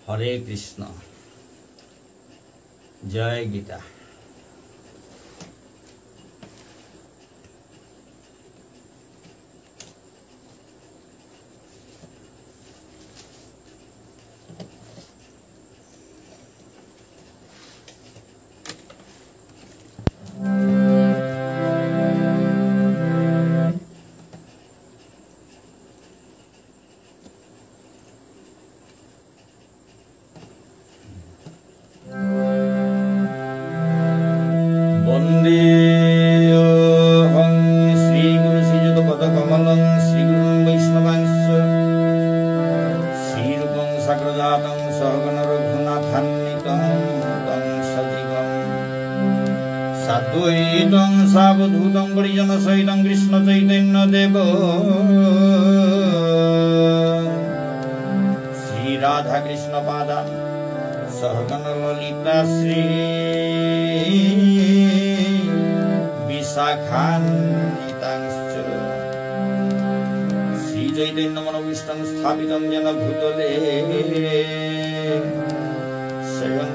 हरे कृष्ण। जय गीता। साद्वैतं सावधूतं परिजन सहितं कृष्ण चैतन्य देव श्री राधा कृष्ण पादा सहगण ललिता श्री विशाखान्वितांश्च श्री चैतन्य मनोभीष्टं स्थापितं येन भूतले स्वयं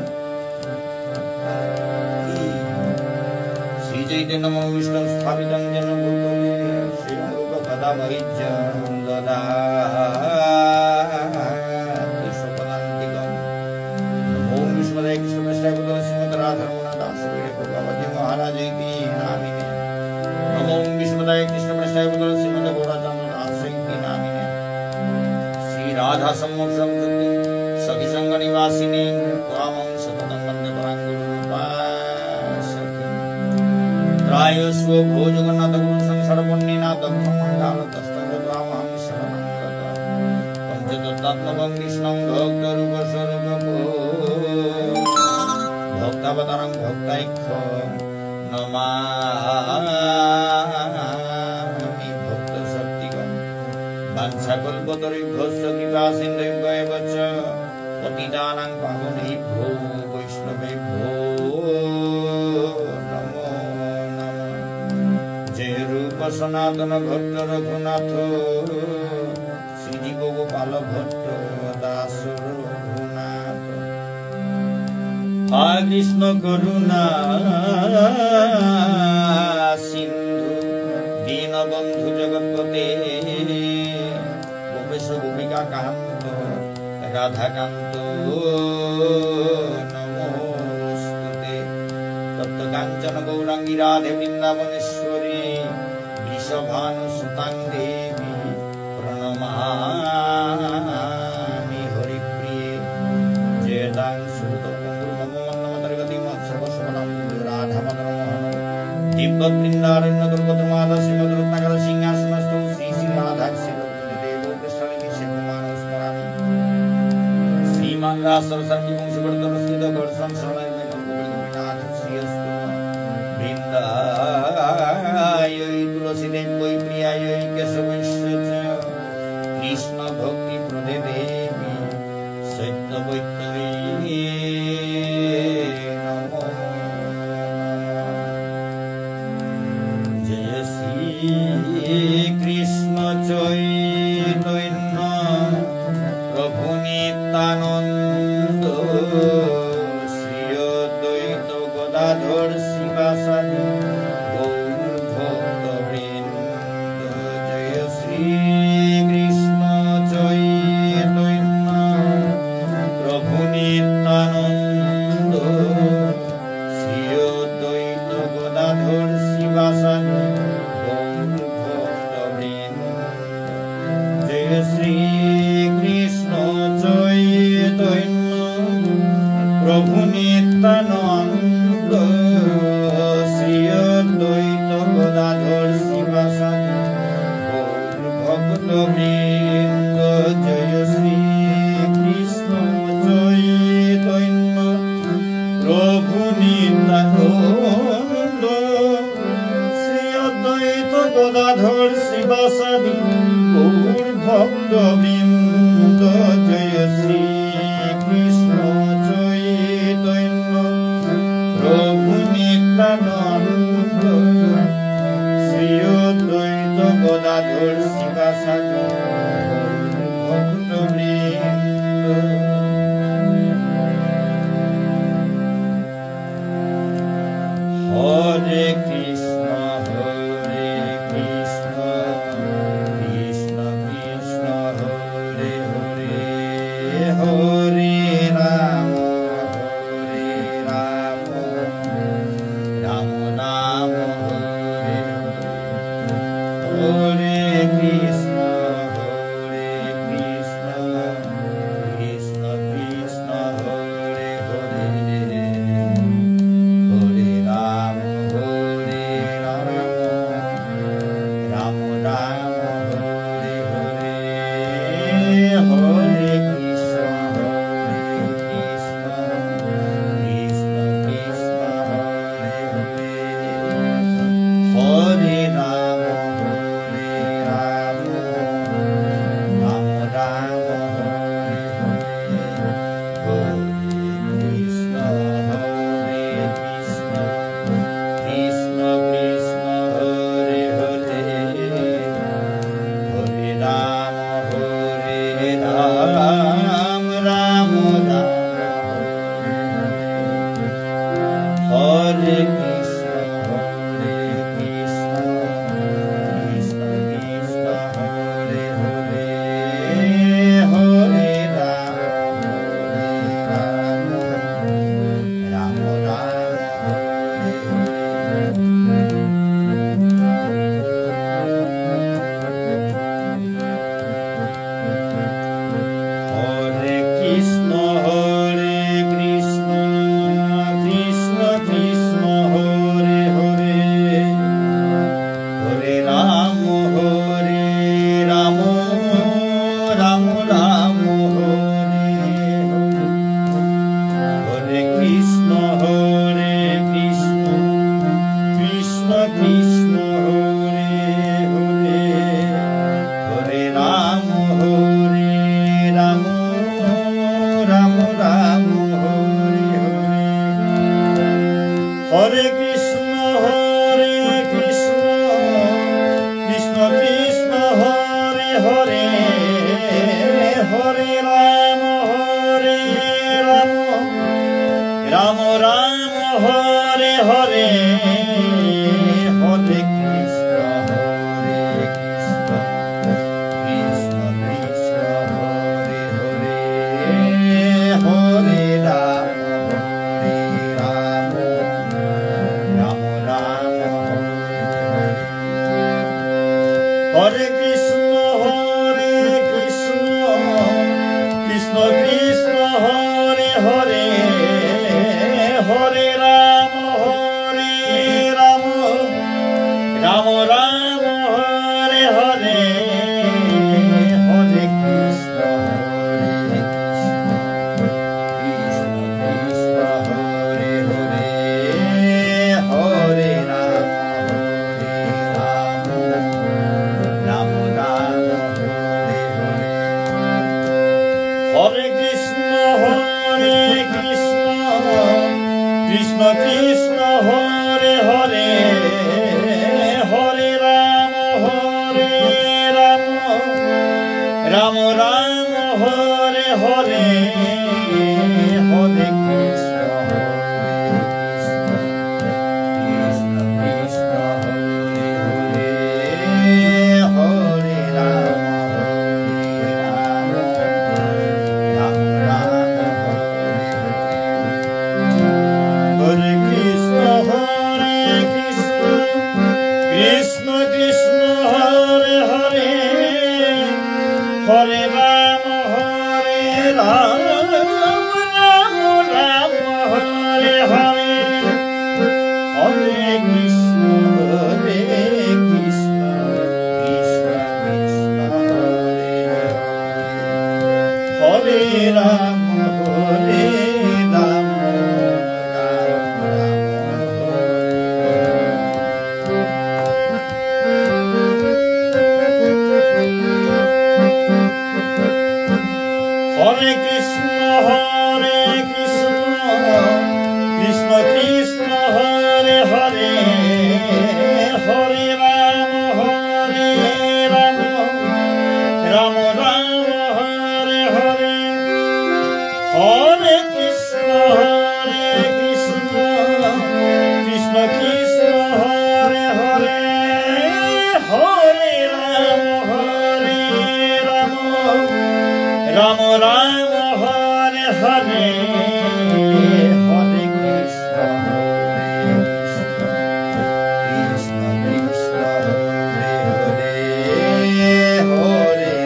चैतन्य मनोभीष्टं स्थापितं येन भूतले श्रीरूप कदामहिज्यं ददाति स्वपदान्तिकं नमो विष्णुपदाय कृष्णपृष्ठाय भूतले श्रीमद् राधारमणदासरे भगवती महाराजैति नामिने नमो विष्णुपदाय कृष्णपृष्ठाय भूतले श्रीमद् गौराचन्द्रदासैति नामिने श्री राधा सम्मोक्षं कृति सखी संग निवासिनी त्वामं सततं वन्दे त्रायस्व भो जगन्नाथ गुरु संसार पुण्यनाथ ब्रह्मांडान तस्तरामहं शरणं पंचतत्त्वात्मकं कृष्णं भक्तरूप स्वरूपं भक्तावतारं भक्तैक्यं नमामि भक्तशक्तिकं वाञ्छाकल्पतरुभ्यश्च कृपासिन्धुभ्येव च पतितानां पावनेभ्यो वैष्णवेभ्यो सनातन भट्ट रघुनाथ श्रीजीव गोपाल भट्ट दास रघुनाथ हरे कृष्ण करुणा सिंधु दीनबंधु जगत्पते गोपेश गोपिका कांत राधाकांत नमोस्तुते तप्त कांचन गौरांगी राधे वृंदावनेश्वरी भानुसुतां देवी प्रणमामि हरिप्रिये जयदां सुरतपुङ्गुरुममन्नमतर्गतिं सर्वस्वनां राधामदनमोहनं दिव्यवृन्दारण्य दुर्गतमाता श्रीमद्रत्नाकर सिंहासनस्थौ श्री श्री राधा श्रीदेवो कृष्णलिङ्गे शिवमानं स्मरामि श्रीमान् रासरसर्वि वंशवर्धनस्थित वर्षं शरणैर्मेनं गोविन्दनाथ श्रीयस्तु वृन्दाय तुलसीदेव्यै प्रियायै केशवस्य कृष्ण भक्ति प्रदे देवी सत्यवैष्णवी नमो जय श्री कृष्ण चैतन्य प्रभु नित्यानंद श्री अद्वैत गदाधर शिवासादि Gauradhar Sivasadi হরে রাম রাম রাম হরে হরে হরে কৃষ্ণ কৃষ্ণ কৃষ্ণ হরে হরে হরে রাম রাম রাম হরে কৃষ্ণ কৃষ্ণ কৃষ্ণ হরে হরে হরে রাম রাম রাম হরে হরে হরে কৃষ্ণ কৃষ্ণ হরে হরে হরে রাম রাম রাম হরে হরে হরে কৃষ্ণ কৃষ্ণ কৃষ্ণ হরে হরে হরে রাম রাম রাম হরে হরে হরে কৃষ্ণ কৃষ্ণ কৃষ্ণ হরে হরে হরে রাম রাম রাম হরে কৃষ্ণ কৃষ্ণ কৃষ্ণ হরে হরে হরে রাম রাম রাম হরে হরে হরে কৃষ্ণ কৃষ্ণ কৃষ্ণ হরে হরে রাম রাম হরে কৃষ্ণ কৃষ্ণ কৃষ্ণ হরে হরে হরে রাম রাম রাম হরে হরে হরে কৃষ্ণ কৃষ্ণ কৃষ্ণ হরে হরে হরে রাম রাম রাম হরে হরে হরে কৃষ্ণ কৃষ্ণ কৃষ্ণ হরে হরে হরে রাম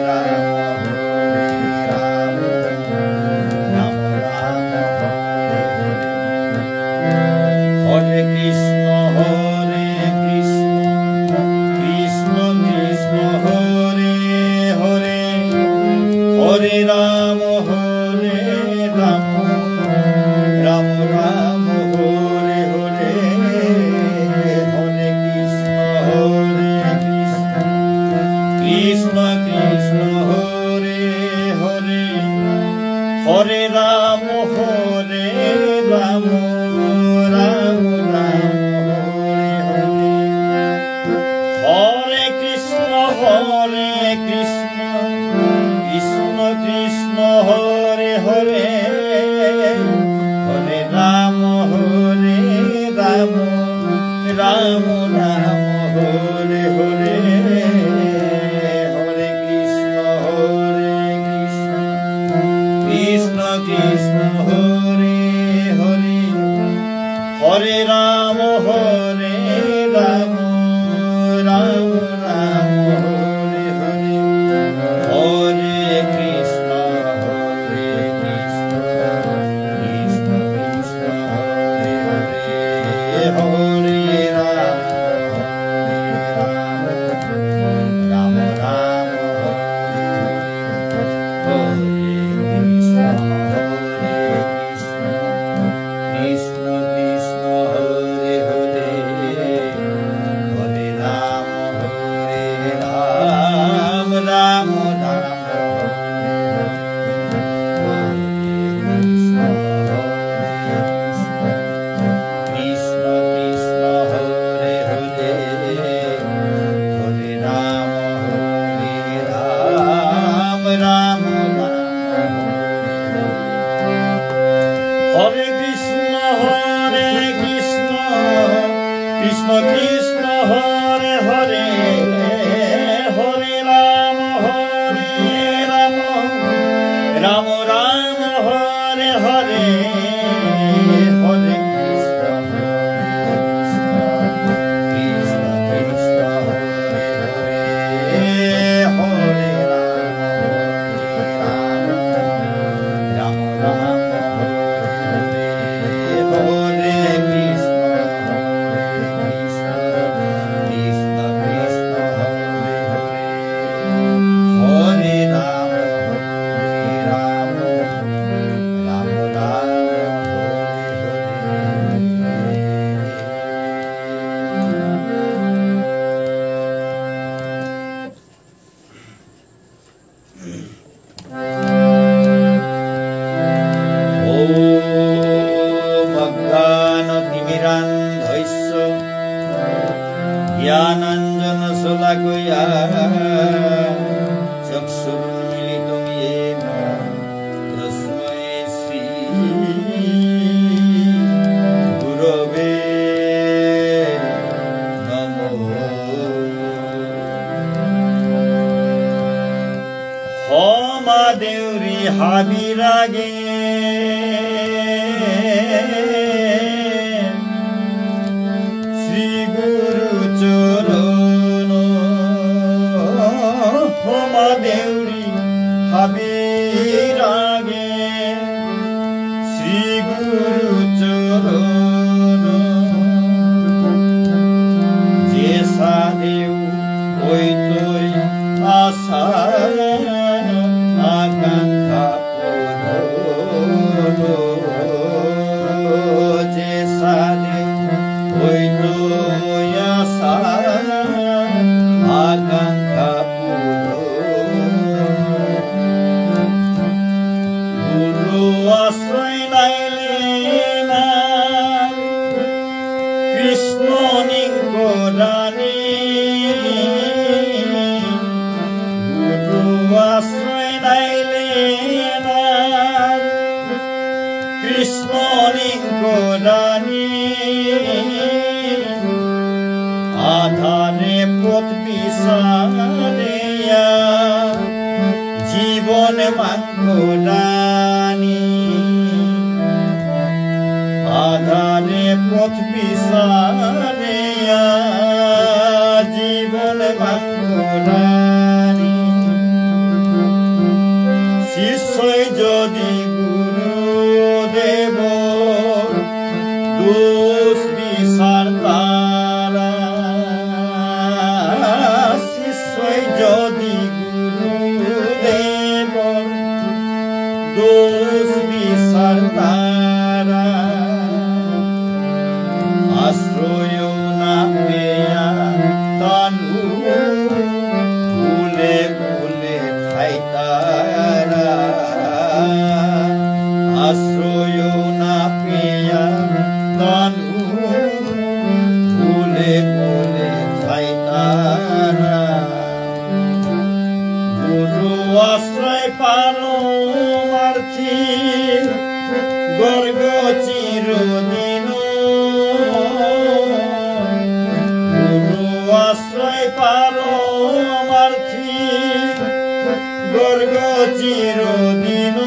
রাম রাম হরে হরে কৃষ্ণ কৃষ্ণ কৃষ্ণ হরে হরে হরে রাম রাম রাম হরে হরে হরে কৃষ্ণ কৃষ্ণ কৃষ্ণ হরে হরে হরে রাম রাম রাম হরে হরে হরে কৃষ্ণ কৃষ্ণ কৃষ্ণ হরে হরে হরে রাম রাম রাম হরে হরে হরে কৃষ্ণ কৃষ্ণ কৃষ্ণ হরে হরে হরে রাম রাম রাম হরে হরে হরে কৃষ্ণ কৃষ্ণ কৃষ্ণ হরে হরে হরে রাম রাম রাম হরে কৃষ্ণ কৃষ্ণ কৃষ্ণ হরে হরে হরে রাম রাম রাম কৃষ্ণ কৃষ্ণ হরে হরে হরে রাম রাম রাম হোমা দেউরি হাবিরাগে শ্রী গুরু চরণ হোমা দেউরি হাবিরাগে শ্রী গুরু চরণ যে সাদেও ওই তোই আশা আকাঙ্ক্ষা পূরণ যে সাদেও ওই তোই আশা আকাঙ্ক্ষা পূরণ গুরু আশ্রয় নাইলে না কৃষ্ণ নিঙ্করানি গুরু আশ্রয় নাইলে না কৃষ্ণ নিঙ্করানি আধারে পথ বিসারিয়া জীবন মাঙ্গরানি আধারে পথ বিসারিয়া জীবন মাঙ্গরানি শিষ্যই যদি গুরুদেব দোষ বিচার তারা শিষ্যই যদি গুরুদেব দোষ বিচার তারা আশ্রয় না পেয়া তানু ভুলে ভুলে খাই তারা আশ্রয় না পেয়া তানু ভুলে ভুলে খাই তারা গুরু আশ্রয় পারমার্থী গর্গ চিরদিন গুরু আশ্রয় পারমার্থী গর্গ চিরদিন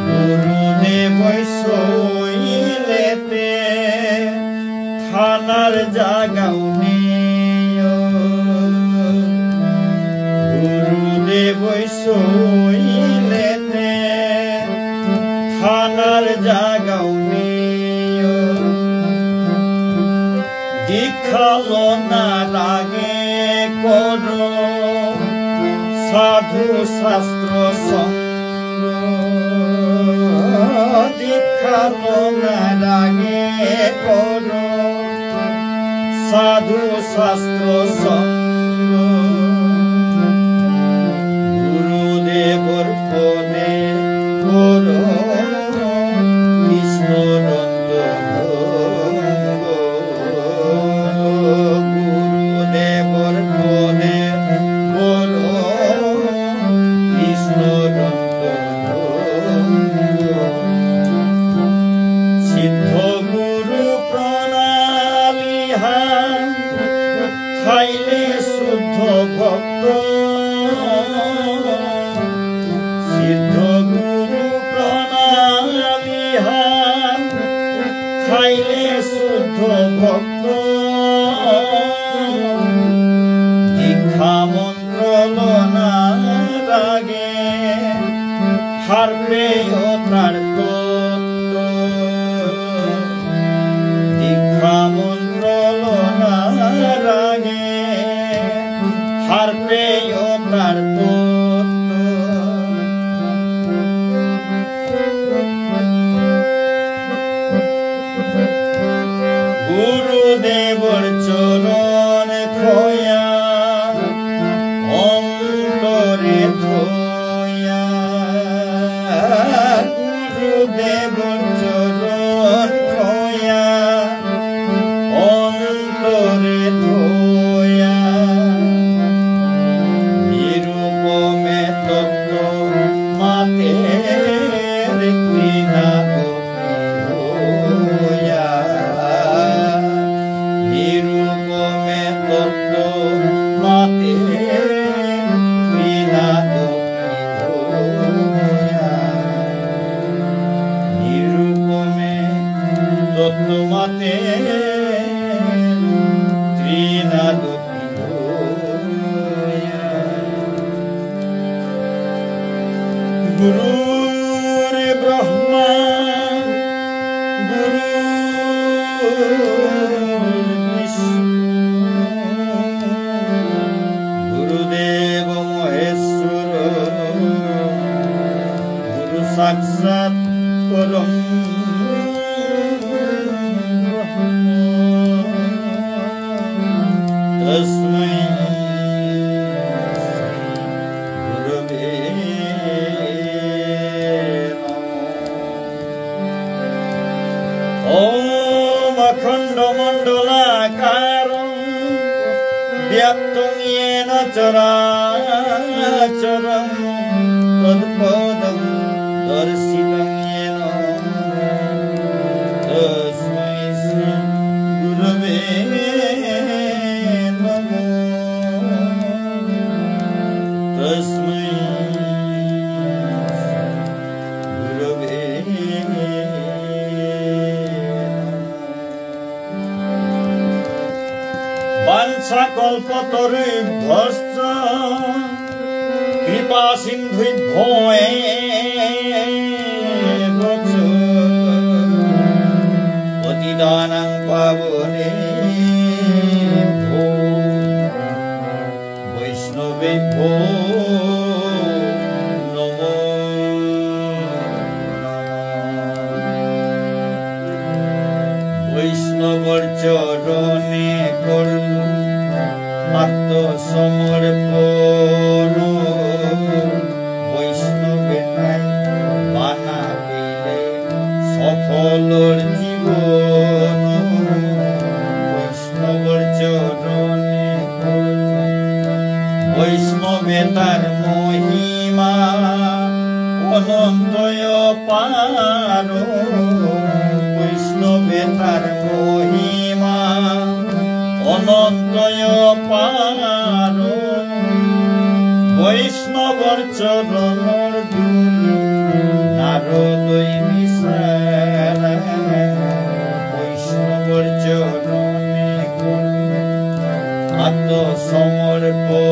গুরুদেব শৈলেতে থানার জাগাও গুরুদেব শৈলেতে থানার জাগাও দীক্ষালো না রাগে করো সাধু শাস্ত্র সঙ্গ দীক্ষালো না রাগে করো সাধু শাস্ত্র সঙ্গ গুরুদেবর পদে করো কৃষ্ণনন্দ গুরুদেবর পদে করো কৃষ্ণনন্দ সিদ্ধ গুরু প্রণালী খাইলে শুদ্ধ ভক্ত সিদ্ধ গুরু প্রণালী খাইলে শুদ্ধ ভক্ত দীক্ষা মন্ত্র লনার আগে হারবে তার তত্ত্ব দীক্ষা মন্ত্র লনার আগে হারবে তার তত্ত্ব গুরুদেবর চরণ খোয়া অন্তরে ধোয়া গুরুদেবর চরণ খোয়া অন্তরে ধোয়া নিরূপমে তত্ত্ব মাতে ঘৃণা নিরূপমে তত্ত্ব মাতে সাক্ষাৎ পরম তস্মৈ গুরবে নমঃ। ওম অখণ্ড মণ্ডলাকারং ব্যাপ্তং येन চরাচরং তৎপদং দর্শিতং येन তস্মৈ শ্রী গুরবে নমঃ। তস্মৈ গুরবে বাঞ্ছাকল্পতরুভ্যশ্চ কৃপা সিন্ধুভ্যো এব চ পতিতানাং পাবনেভ্যো বৈষ্ণবেভ্যো নমো নমঃ। বৈষ্ণবর চরণে করলু আত্মসমর্পণ, বৈষ্ণবে নাই বানা পেলে সফলর জীবন। বৈষ্ণবর চরণে বৈষ্ণবে তার মহিমা অনন্তয় পার। বৈষ্ণবে তার মহিমা অনন্তয় পার। বৈষ্ণবর চরণর ধূলি নারদই বিসার। বৈষ্ণবর চরণে আত্মসমর্পণ,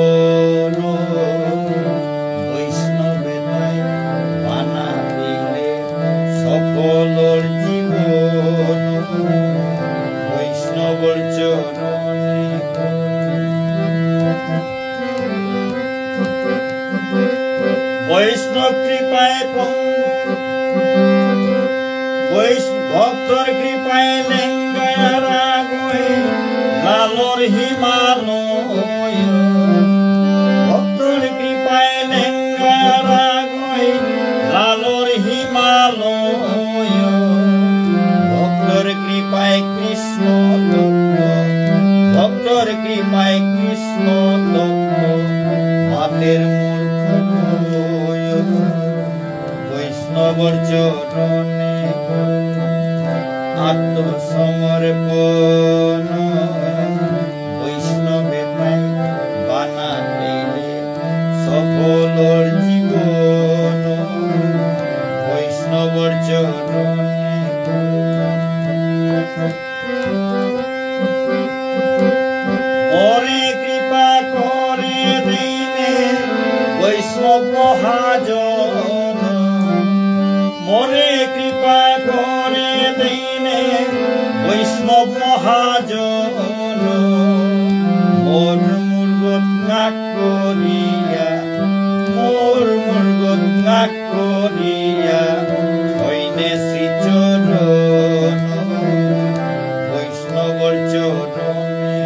বৈষ্ণবে নাই বানা দিলে সফলর জীবন। বৈষ্ণবর চরণে বৈষ্ণব কৃপায় ভক্তর কৃপায় লেঙ্গারা গয়ে লালর হিমালয়। ভক্তর কৃপায় লেঙ্গারা গয়ে লালর হিমালয়। ভক্তর কৃপায় কৃষ্ণ তত্ত্ব, ভক্তর কৃপায় কৃষ্ণ তত্ত্ব মাতের মূর্খ নয়। বৈষ্ণবর চরণে আত্মসমর্পণ, বৈষ্ণবে নাই বানা পেলে সফলর জীবন। বৈষ্ণবর চরণে ওরে কৃপা করে দিনে বৈষ্ণব মহাজন। মোরে কৃপা করে দিনে বৈষ্ণব মহাজন। মোর মুর্গত নাক করিয়া, মোর মুর্গত নাক করিয়া হইনে শ্রীচরণ। বৈষ্ণবর চরণে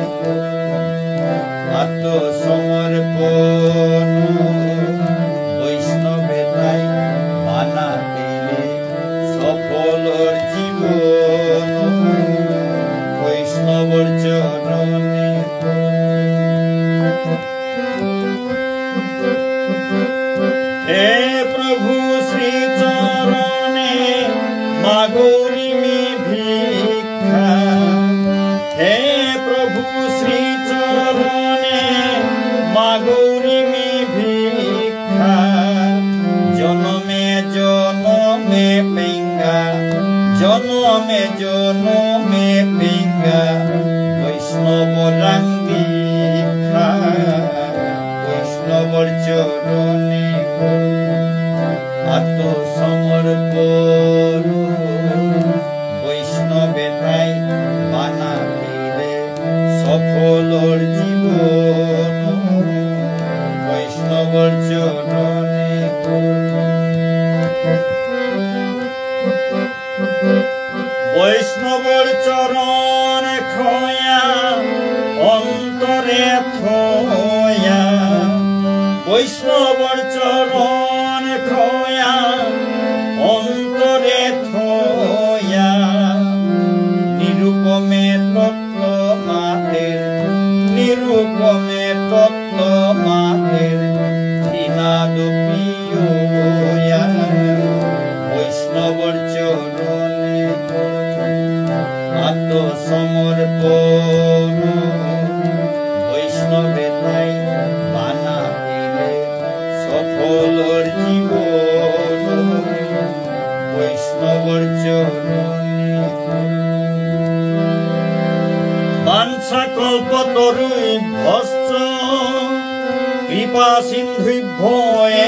আত্মসমর্পণ, বৈষ্ণবে নাই বানা দিলে সফলর জীবন। বৈষ্ণবর চরণে হে প্রভু শ্রী চরণে মাগৌরি মে ভিক্ষা। হে প্রভু শ্রী চরণে মাগৌরি মে ভিক্ষা। জনমে জনমে পেঙ্গা, জনমে জনমে পেঙ্গা বৈষ্ণব রাং দীক্ষা। বৈষ্ণবর চরণে আত্মসমর্পণ, বৈষ্ণবে তাই বানা দিলে সফলর জীবন। বৈষ্ণবর চরণে মাতের ত্রিনাদ প্রিয় বৈষ্ণবর চরণে আত্মসমর্পণ বৈষ্ণবে তাই বানা পেলে সফলর জীবন বৈষ্ণবর চরণে বাঞ্ছা কল্পতরুই ভস্য কৃপা সিন্ধুভ্যে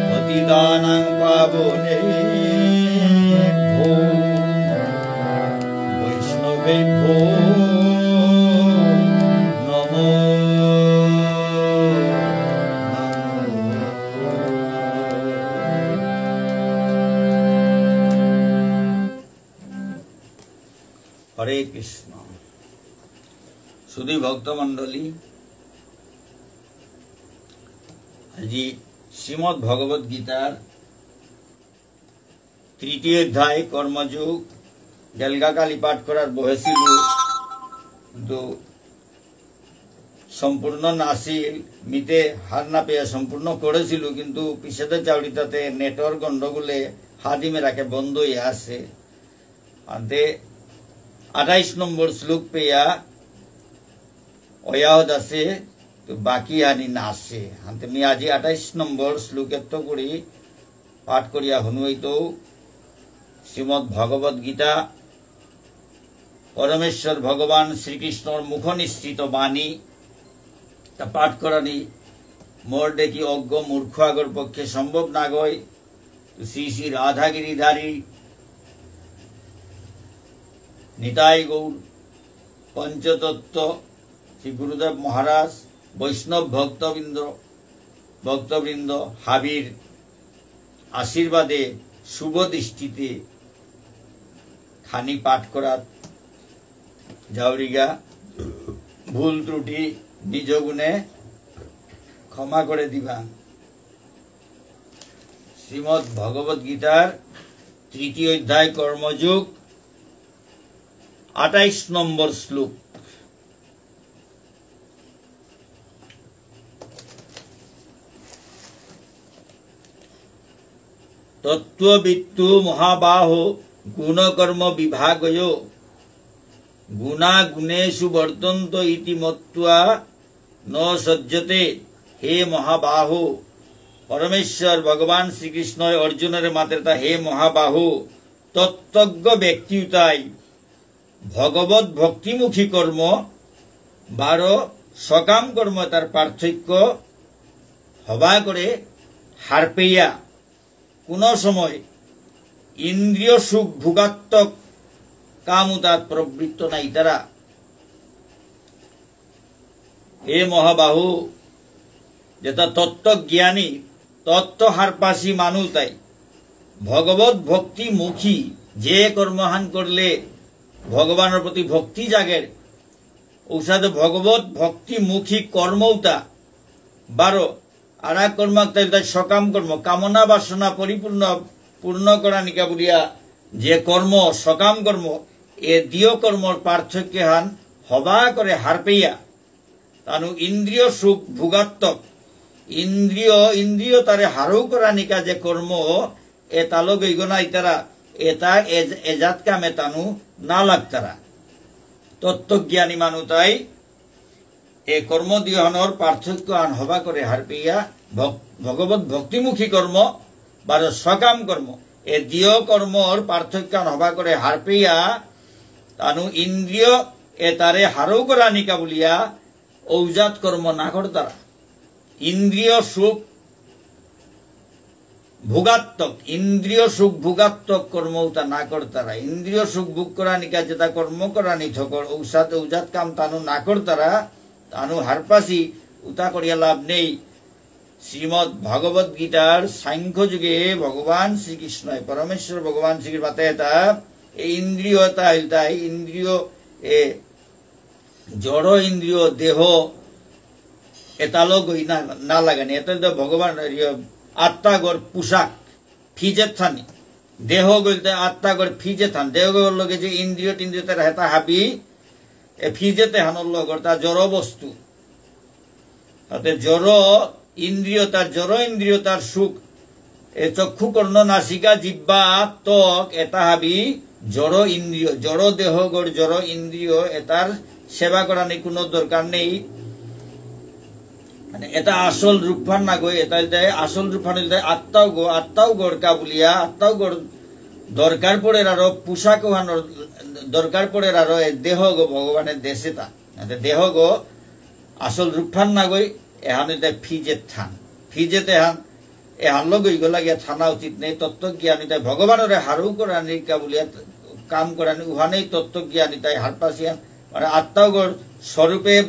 প্রতিদানাং পাবনে ভো বৈষ্ণবে ভো নমো হরে কৃষ্ণ। শুধু ভক্তমণ্ডলী, আজি শ্রীমদ্ ভগবত গীতার তৃতীয় অধ্যায় কর্মযোগ গেলগাকালি পাঠ করার বহেছিল, কিন্তু সম্পূর্ণ নাসিল মিতে হার না পেয়ে সম্পূর্ণ করেছিল, কিন্তু পিছেতে চাউড়িটাতে নেটওয়ার্ক গন্ডগোলে হাদিমে রাখে বন্ধ হয়ে আছে। আনতে 28 নম্বর শ্লোক পেয়া অয়াহত আছে, তো বাকি আনি না আছে। আনতে আমি আজি 28 নম্বর শ্লোকের তো করি পাঠ করিয়া হনুইত শ্রীমদ্ ভগবত গীতা পরমেশ্বর ভগবান শ্রীকৃষ্ণর মুখ নিঃসৃত বাণী তা পাঠ করানি মোর দেখি অজ্ঞ মূর্খ আগর পক্ষে সম্ভব না গয়। শ্রী শ্রী রাধাগিরিধারী নিতাই গৌর পঞ্চতত্ত্ব শ্রী গুরুদেব মহারাজ বৈষ্ণব ভক্তবৃন্দ হাবির আশীর্বাদে শুভ দৃষ্টিতে খানি পাঠ করার যাওরিগা ভুল ত্রুটি নিজ গুণে ক্ষমা করে দিবা। শ্রীমদ্ ভগবত গীতার তৃতীয় অধ্যায় কর্মযোগ 28 নম্বর শ্লোক। তত্ত্ববিত্তু মহাবাহো গুণকর্ম বিভাগয় গুণা গুণেষু বর্তন্ত ইতি মত্ত্বা ন সজ্জতে। হে মহাবাহো, পরমেশ্বর ভগবান শ্রীকৃষ্ণ অর্জুনের মাত্রা হে মহাবাহু, তত্ত্বজ্ঞ ব্যক্তিতাই ভগবত ভক্তিমুখী কর্ম 12 সকাম কর্ম তার পার্থক্য হবা করে হার পেয়া কোন সময় ইন্দ্রিয় সুখ ভোগাত্মক কামুতাত প্রবৃত্ত নাই তারা। হে মহাবাহু, যেটা তত্ত্বজ্ঞানী তত্ত্ব হারপাসী মানুষ তাই ভগবত ভক্তি মুখী যে কর্মহান করলে ভগবানের প্রতি ভক্তি জাগের ঔষধ ভগবত ভক্তি মুখী কর্মটা 12 আর এক কর্ম সকাম কর্ম কামনা বাসনা পূর্ণ করা নিকা বলিয়া যে কর্ম সকাম কর্ম এ দিয় কর্মর পার্থক্য হান হবা করে হার পেয়া তানু ইন্দ্রিয় সুখ ভোগাত্মক ইন্দ্রিয় তারে হারও করা নিকা যে কর্ম এ তালো গইগনা ইতারা এটা এজাত কামে তানু না লাগতারা। তত্ত্বজ্ঞানী মানু তাই এ কর্ম দিহনর পার্থক্য আন হবা করে হার পেয়া ভগবত ভক্তিমুখী কর্ম বা সকাম কর্ম এ দিয় কর্মর পার্থক্য আন হবা করে হার পেয়া তানু ইন্দ্রিয় এ তারে হারও করা নিকা বলিয়া ঔজাত কর্ম না করতারা। ইন্দ্রিয় সুখ ভোগাত্মক কর্ম তা না করতারা। ইন্দ্রিয় সুখ ভোগ করা নিকা যেটা কর্ম করা নিথকর ঔজাত কাম তানু না করতারা তানু হারপাসি উতা করিয়া লাভ নেই। শ্রীমদ্ ভগবত গীতার সাংখ্য যুগে ভগবান শ্রীকৃষ্ণ পরমেশ্বর ভগবান শ্রীকৃষ্ণ এটা ইন্দ্রিয়তা তাই ইন্দ্রিয় এ জড় ইন্দ্রিয় দেহ এতালো গই না লাগানি এটা ভগবান আত্মাগর পোশাক ফিজে থানি দেহ গলতে আত্মাগর ফিজে থান দেহ লগে যে ইন্দ্রিয় টিন্দ্রিয় তার হেতা হাবি ফিজেতে হানর লগর তার জড় বস্তু তাতে জড় ইন্দ্রিয় তার সুখ এ চক্ষু কর্ণ নাসিকা জিহ্বা ত্বক এটা হাবি জড় ইন্দ্রিয় জড় দেহ গড় জড় ইন্দ্রিয় এটার সেবা করা নেই কোনো দরকার নেই মানে এটা আসল রূপফান না গো এটা আসল রূপফান আত্মাও গড়কা বলিয়া আত্মাও গড় দরকার পড়ে আরো পোশাক দরকার পড়ে আরো দেহ গো ভগবানের দেশে তা দেহ গো আসল রূপফান না গই এহান ফিজেতে হান এহান লগ গলা গিয়া থানা উচিত নেই তত্ত্বজ্ঞানী তাই ভগবানের হারু করানি কা বলিয়া কাম করানি উহানেই তত্ত্বজ্ঞানী তাই হার পাশিয়ান মানে আত্মাও গড় স্বরূপে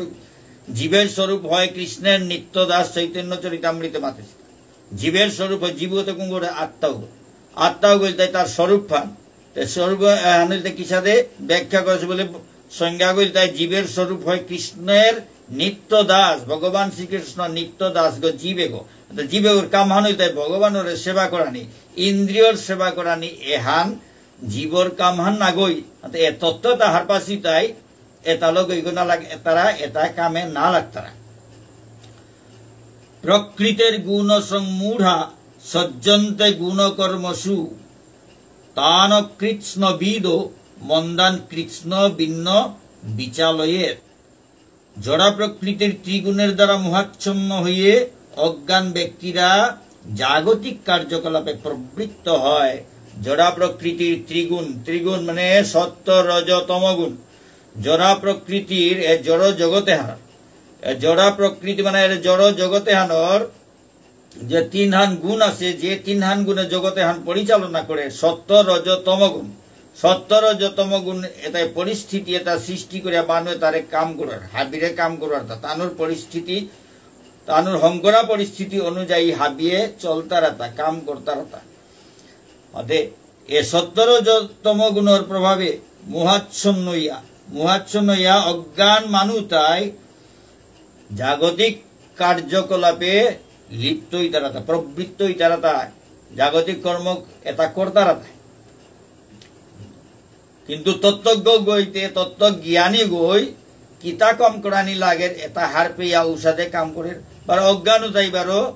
জীবের স্বরূপ হয় কৃষ্ণের নিত্য দাস চৈতন্য চরিতামৃতে মাতে জীবের স্বরূপ হয় জীবতে কুঙ্গরে আত্মাও গই তাই তার স্বরূপ ফান স্বরূপ কিসাদে ব্যাখ্যা করেছে বলে সংজ্ঞা গই তাই জীবের স্বরূপ হয় কৃষ্ণের নিত্য দাস ভগবান শ্রীকৃষ্ণ নিত্য দাস গো জীবে গো জীবে ওর কাম হান তাই ভগবানের সেবা করানি ইন্দ্রিয়র সেবা করানি এহান জীবর কাম হান না গই এ তত্ত্ব তাহার পাশি তাই এতালো গইগ না লাগে তারা এটা কামে না লাগতারা প্রকৃতির গুণ সংমূঢ়া সজ্জন্তে গুণ কর্মসু তান কৃষ্ণ বিদ মন্দান কৃষ্ণ ভিন্ন বিচালয়ে জড়া প্রকৃতির ত্রিগুণের দ্বারা মোহাচ্ছন্ন হয়ে অজ্ঞান ব্যক্তিরা জাগতিক কার্যকলাপে প্রবৃত্ত হয় জড়া প্রকৃতির ত্রিগুণ মানে সত্য রজ তমগুণ জড়া প্রকৃতির এ জড় জগতে হান জড়া প্রকৃতি মানে জড় জগতে হানর যে তিন হান গুণ আছে যে তিন হান গুণে জগতে হান পরিচালনা করে সত্য রজ তমগুণ সত্য রজ তমগুণ এটাই পরিস্থিতি এটা সৃষ্টি করে মানুষ তারে কাম করার হাবিরে কাম করার তানুর পরিস্থিতি তানুর হংকরা পরিস্থিতি অনুযায়ী হাবিয়ে চলতারাতা কাম করতারাতা এ সত্য রজ তমগুণের প্রভাবে মোহাচ্ছন্ন ইয়া অজ্ঞান মানু তাই জাগতিক কার্যকলাপে লিপ্তই তারা প্রবৃত্তই তারা জাগতিক কর্ম এটা করতারাতা কিন্তু তত্ত্বজ্ঞ গইতে তত্ত্বজ্ঞানী গই কিতা কম করানি লাগে এটা হার পেয়া উষাদে কাম করে বার অজ্ঞান তাইবারও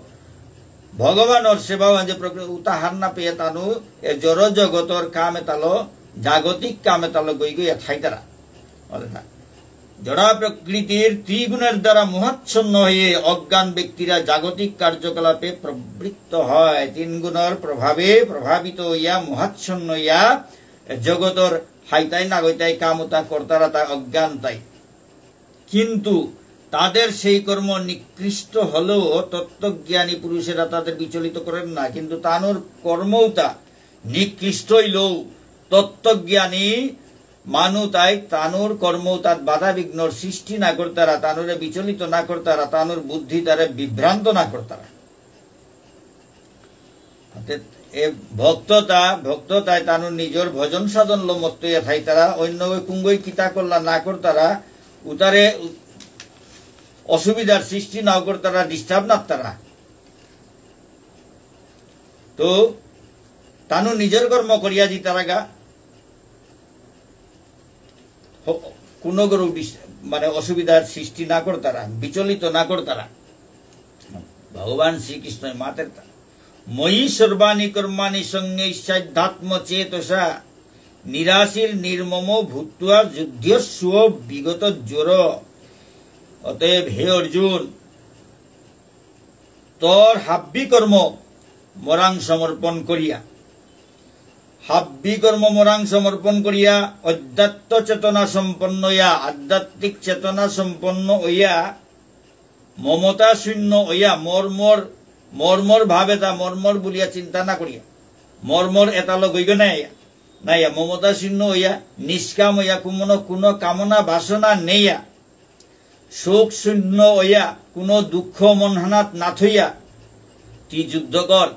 ভগবানের সেবা যে উতা হার না পেয়ে তানু এ জড় জগতর কাম এতালো জাগতিক কাম এতালো গই গই এথাই তারা বলে না জড়া প্রকৃতির ত্রিগুণের দ্বারা মোহাচ্ছন্ন হয়ে অজ্ঞান ব্যক্তিরা জাগতিক কার্যকলাপে প্রবৃত্ত হয় তিন গুণের প্রভাবে প্রভাবিত হইয়া মোহাচ্ছন্ন হইয়া জগতর হাইতাই নাগইতাই কামতা কর্তারা তা অজ্ঞান তাই কিন্তু তাদের সেই কর্ম নিকৃষ্ট হলেও তত্ত্বজ্ঞানী পুরুষেরা তাদের বিচলিত করেন না কিন্তু তানোর কর্মটা নিকৃষ্ট হইলেও তত্ত্বজ্ঞানী মানু তাই তানুর কর্ম তার বাধা বিঘ্নর সৃষ্টি না করতারা তানুরে বিচলিত না করতারা তানুর বুদ্ধি তারে বিভ্রান্ত না করতারা ভক্ততায় তানুর নিজের ভজন সাধন মত্ত থাই তারা অন্য কুঙ্গই কিতা করলা না করতারা উতারে অসুবিধার সৃষ্টি না করতারা ডিস্টার্ব না তারা তো তানু নিজের কর্ম করিয়া দি তারা গা কোন মানে অসুবিধার সৃষ্টি না করতারা বিচলিত না করতারা ভগবান শ্রীকৃষ্ণ মাতের ময়ী সর্বাণী কর্মাণী সঙ্গে ইচ্ছাধ্যাত্ম চেতসা নিরাশির নির্মম ভূত্বা যুদ্ধস্ব বিগত জোর অতএব হে অর্জুন তোর হাব্বি কর্ম মরাং সমর্পণ করিয়া অধ্যাত্ম চেতনা সম্পন্ন হইয়া আধ্যাত্মিক চেতনা সম্পন্ন হইয়া মমতা শূন্য হইয়া মর্মর ভাবে তা মর্মর বলিয়া চিন্তা না করিয়া মর্মর এতালো গইগ নাইয়া মমতা শূন্য হইয়া নিষ্কাম হইয়া কোনো কামনা বাসনা নেইয়া শোক শূন্য হইয়া কোনো দুঃখ মনহানাত না থইয়া তুই যুদ্ধ কর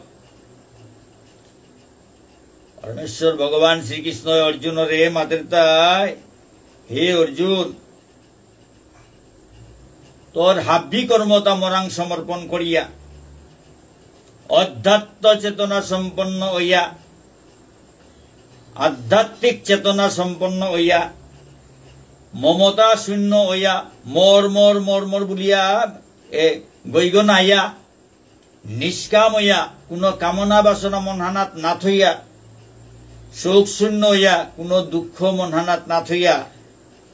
পরমেশ্বর ভগবান শ্রীকৃষ্ণ অর্জুন রে মাতের তাই হে অর্জুন তোর হাব্বি কর্মতা মরাং সমর্পণ করিয়া অধ্যাত্ম চেতনা সম্পন্ন হইয়া আধ্যাত্মিক চেতনা সম্পন্ন হইয়া মমতা শূন্য হইয়া মর মর মর মর বলিয়া গৈগ নাইয়া, নিষ্কাম হইয়া কোনো কামনা বাসনা মনহানাত না থইয়া, শোক শূন্য হইয়া কোনো দুঃখ মনহানাত না থইয়া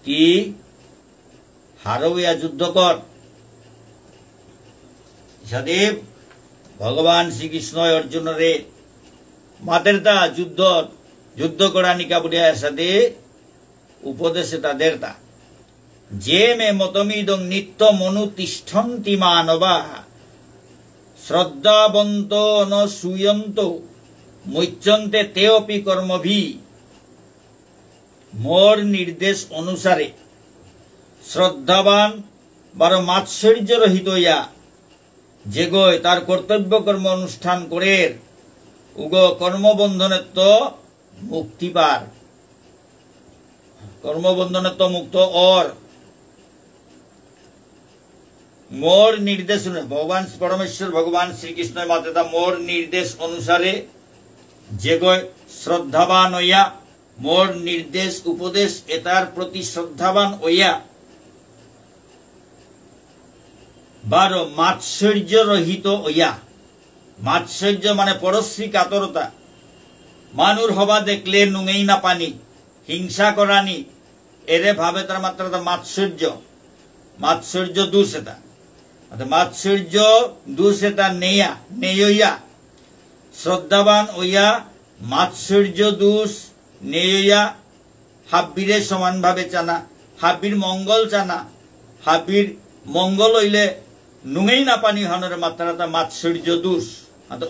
কি হারইয়া যুদ্ধ কর। সদেব ভগবান শ্রীকৃষ্ণ অর্জুনরে মাতের তা যুদ্ধ করা নিকা বলিয়া সাদে উপদেশে তাদের তা যে মে মতমিদং নিত্য মনু তিষ্ঠন্তি মানবা শ্রদ্ধাবন্ত ন সুয়ন্ত মুচ্যন্তে তেঅপি কর্মভি। মোর নির্দেশ অনুসারে শ্রদ্ধাবান বারো মাৎসর্য রহিত হইয়া যেগোয় তার কর্তব্য কর্ম অনুষ্ঠান করে উগ কর্মবন্ধনের তো মুক্তি পার, কর্মবন্ধনের তো মুক্ত অর। মোর নির্দেশ ভগবান পরমেশ্বর ভগবান শ্রীকৃষ্ণের মাতা মোর নির্দেশ অনুসারে যেগোয় শ্রদ্ধাবান হইয়া, মোর নির্দেশ উপদেশ এটার প্রতি শ্রদ্ধাবান হইয়া বারো মাৎসর্য রহিত হইয়া, মাৎসর্য মানে পরশ্রী কাতরতা, মানুর হবা দেখলে নুঙেই না পানি, হিংসা করানি এরে ভাবে তার মাত্রা মাৎসর্য, মাৎসর্য দুঃসেতা, মাৎসর্য দুঃসেতা নেয়া নেইয়া শ্রদ্ধাবান হইয়া মাৎসর্য দুষ নেইয়া হাব্বিরে সমানভাবে চানা, হাব্বির মঙ্গল চানা, হাব্বির মঙ্গল হইলে নুঙেই না পানি হনের মাত্রাটা মাৎসর্য দুষ।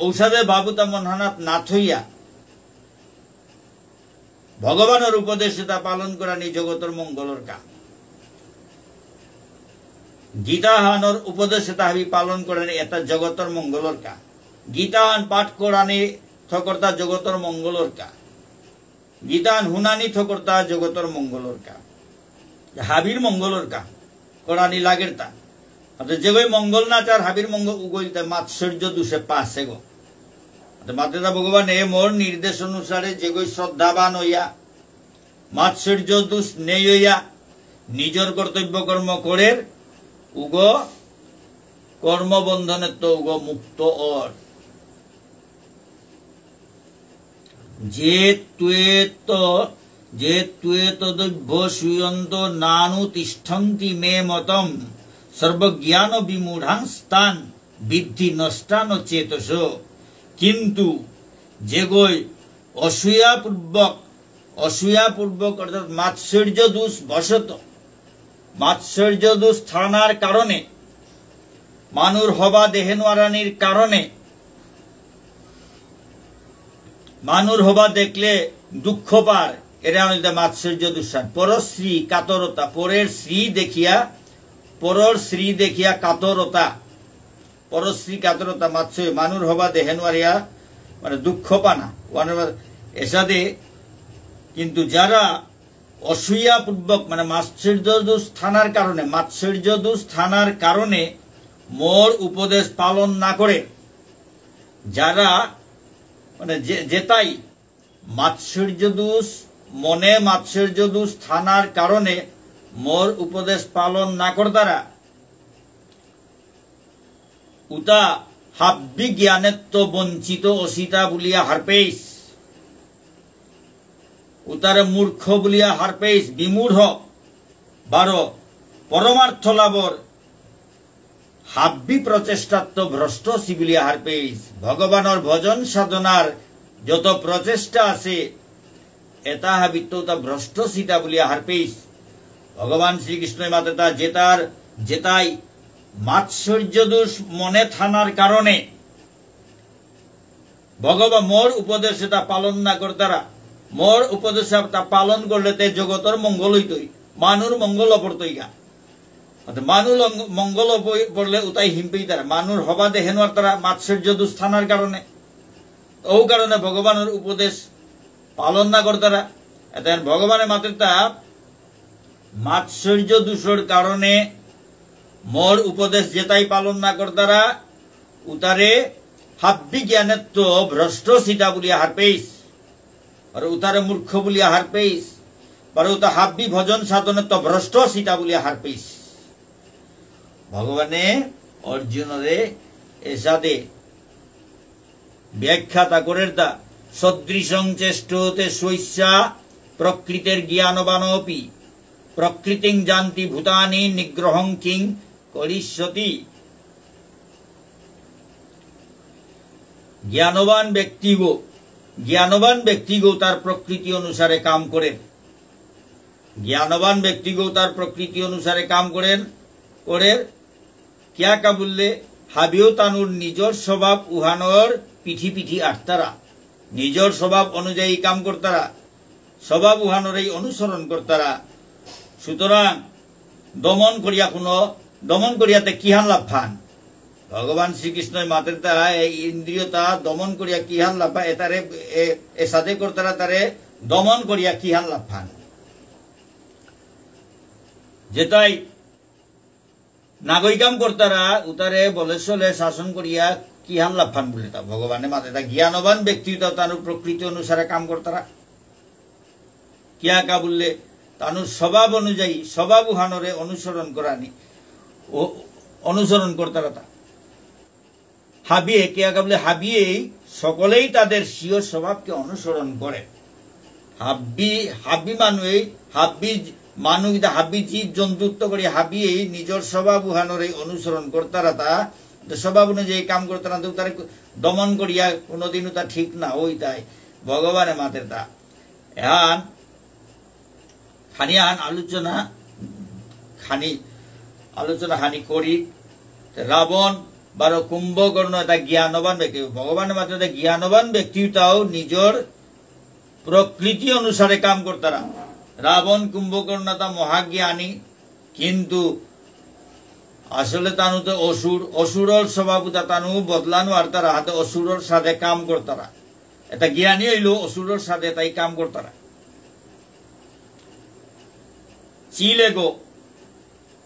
ঔষধে বাবুতা মনহানাত না থইয়া ভগবানের উপদেশে তা পালন করা নি জগতের মঙ্গলের কাম। গীতাহানর উপদেশে তাহাবি পালন করেন এটা জগতের মঙ্গলের কাম। গীতাহান পাঠ করানি থকর্তা জগতের মঙ্গলের কাম, গীতাহান হুনানি থকর্তা জগতের মঙ্গলের কাম, হাবির মঙ্গলের কাম করানি লাগের তা। যেগই মঙ্গল না চার হাবির মঙ্গল উগইতে মাৎসর্য দুষে পাশে গো। মাতা ভগবান এ মোর নির্দেশ অনুসারে যেগই শ্রদ্ধাবান হইয়া মাৎসর্য দুষ নেই হইয়া নিজের কর্তব্য কর্ম করে উগ কর্মবন্ধনের তো উগ মুক্ত অর। যে তুয়ে তদভ্য সুয়ন্ত নানু তিষ্ঠন্তি মে মতম সর্বজ্ঞান বিমূঢ়াং স্থান বিদ্ধি নষ্টান চেতস। কিন্তু যেগই অসূয়াপূর্বক অর্থাৎ মাৎসর্য দোষ বশত, মাৎসর্য দোষ থানার কারণে, মানুর হবা দেহেনওয়ারানির কারণে, মানুর হবা দেখলে দুঃখ পার, এরা হইতে মাৎসর্য দুঃসান। পরশ্রী কাতরতা, পরের শ্রী দেখিয়া কাতরতা, পরশ্রী কাতরতা মাৎসর্য মানুর হবা দেহেনওয়ারিয়া মানে দুঃখ পানা এসাদে। কিন্তু যারা অসূয়াপূর্বক মানে মাৎসর্য দোষ থানার কারণে, মাৎসর্য দোষ থানার কারণে মোর উপদেশ পালন না করে, যারা মানে যেটাই মাৎসর্য দোষ মনে মাৎসর্য দোষ থানার কারণে মোর উপদেশ পালন না কর, তারা উতা হাব্বি জ্ঞানেত্ব বঞ্চিত অসিতা বলিয়া হারপেইস, উতারে মূর্খ বলিয়া হারপেইস, বিমূঢ় বারো পরমার্থ লাভর হাব্বি প্রচেষ্টাত্ম ভ্রষ্ট সিবিলিয়া হারপেইস। ভগবানের ভজন সাধনার যত প্রচেষ্টা আছে এটা হাবিত্য তা ভ্রষ্ট সীতা বলিয়া হারপেইস। ভগবান শ্রীকৃষ্ণ মাতা যেতাই মাৎসর্য দোষ মনে থানার কারণে ভগবান মোর উপদেশ তা পালন না করতারা, মোর উপদেশ তা পালন করলে তে জগতের মঙ্গল হইতই, মানুর মঙ্গল অপরতইগা। মানুর মঙ্গল পড়লে উতাই হিমপেই তারা মানুর হবা দেহেনওয়ার তারা মাৎসর্য দোষ থানার কারণে, ও কারণে ভগবানের উপদেশ পালন না করতারা। এতেন ভগবানের মাতৃতা মাৎসর্য দোষের কারণে মোর উপদেশ যেটাই পালন না করতারা উতারে হাব্বি জ্ঞানেত্ব ভ্রষ্ট সীতা বলিয়া হারপেইস, আর উতারে মূর্খ বলিয়া হারপেইস। বারো তা হাব্বি ভজন সাধনে তো ভ্রষ্ট সীতা বলি হার পেস ভগবানে অর্জুনরে এসাদে ব্যাখ্যা তা করের দা সদৃশং চেষ্টতে স্বৈস্যা প্রকৃতির জ্ঞানবানপি প্রকৃতিং জানতি ভূতানি নিগ্রহং কিং করিষ্যতি জ্ঞানবান ব্যক্তিগো তার প্রকৃতি অনুসারে কাম করেন জ্ঞানবান ব্যক্তিগো তার প্রকৃতি অনুসারে কাম করেন কিয়া কা বললে হাবিও তানুর নিজর স্বভাব উহানোর পিঠি পিঠি আটতারা নিজর স্বভাব অনুযায়ী কাম করতারা স্বভাব উহানোর এই অনুসরণ করতারা সুতরাং দমন করিয়াতে কিহান লাভ ফান ভগবান শ্রীকৃষ্ণের মাতের তারা এই ইন্দ্রিয়তা দমন করিয়া কিহান লাভ পায় এটারে সাথে করতারা তারে দমন করিয়া কিহান লাভ ফান যেটাই নাগরিকাম করতারা উতারে বলে চলে শাসন করিয়া কিহান লাভ ফান বলে তা ভগবানের মাতে তা জ্ঞানবান ব্যক্তি তার প্রকৃতি অনুসারে কাম করতারা কিয়া কা বললে তানুর স্বভাব অনুযায়ী স্বভাব উহানরে অনুসরণ করানি অনুসরণ করতারা তা হাবিয়ে কিয়া কা বলে হাবিয়ে সকলেই তাদের স্বীয় স্বভাবকে অনুসরণ করে হাব্বি জীব জন্তুত্ব করে হাবিয়ে নিজের স্বভাব উহানরে অনুসরণ করতারা তা স্বভাব অনুযায়ী কাম করতারা তো তার দমন করিয়া কোনোদিনও তা ঠিক না ওই তাই ভগবানের মাতের তা এহান খানিয়ান আলোচনা হানি করি রাবণ বারো কুম্ভকর্ণ এটা জ্ঞানবান ব্যক্তি ভগবানের মাত্র জ্ঞানবান ব্যক্তিটাও নিজের প্রকৃতি অনুসারে কাম করতারা রাবণ কুম্ভকর্ণ তা মহাজ্ঞানী কিন্তু আসলে তানু তো অসুরর স্বভাবতা তানু বদলানো আর তারা হাতে অসুরর সাথে কাম করতারা এটা জ্ঞানী হইল অসুরর সাথে তাই কাম করতারা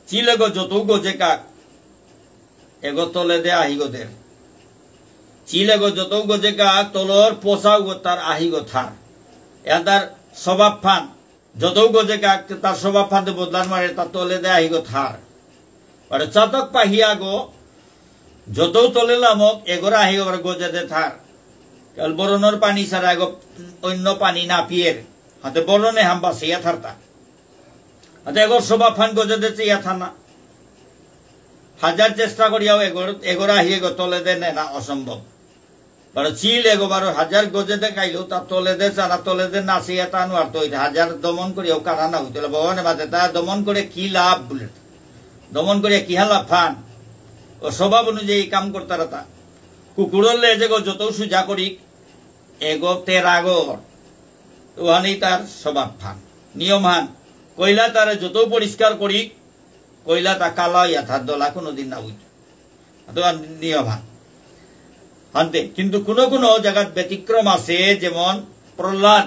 চিলেগো যত গোজে কাক এগো তলে দে আহিগোদের চিলেগো যত গোজে কাক তলর পোষাও গো তার আহিগো থার তার স্বভাব ফান যত গোজে কাক তার স্বভাব ফানতে বদলান মারে তার তলে দে আহিগো থার আর চাতক পাহিয়া গো যত তলে লামক এগোরা আহিগো গোজে দে থার কেবল বরণর পানি ছাড়া এগো অন্য পানি না পিয়ের হাতে বরণে হাম বাসিয়া থারতা এগোর স্বভাব ফান গজে দিচ্ছে ইয়া থানা হাজার চেষ্টা করিয়াও এগোরা হিয়ে গো তলে দে না অসম্ভব বারো চিল এগো বারো হাজার গজে দেখাইলো তার তলে দে চানা তলে দে নাচিয়া টানো আর তো হাজার দমন করিয়াও কানা না হইতে ভগবানের মাঝে তা দমন করে কি লাভ বলে দমন করিয়া কি লাভ ফান ও স্বভাব অনুযায়ী কাম করতারা তা কুকুরলে যে গো যত সুজা করি এগো তেরাগর ওহানেই তার স্বভাব ফান নিয়ম হান কইলা তারে যত পরিষ্কার করি কইলা তা কালা ইয়াথার দলা কোনোদিন না উঠে নিয়ম হানতে কিন্তু কোনো কোনো জায়গার ব্যতিক্রম আছে যেমন প্রহ্লাদ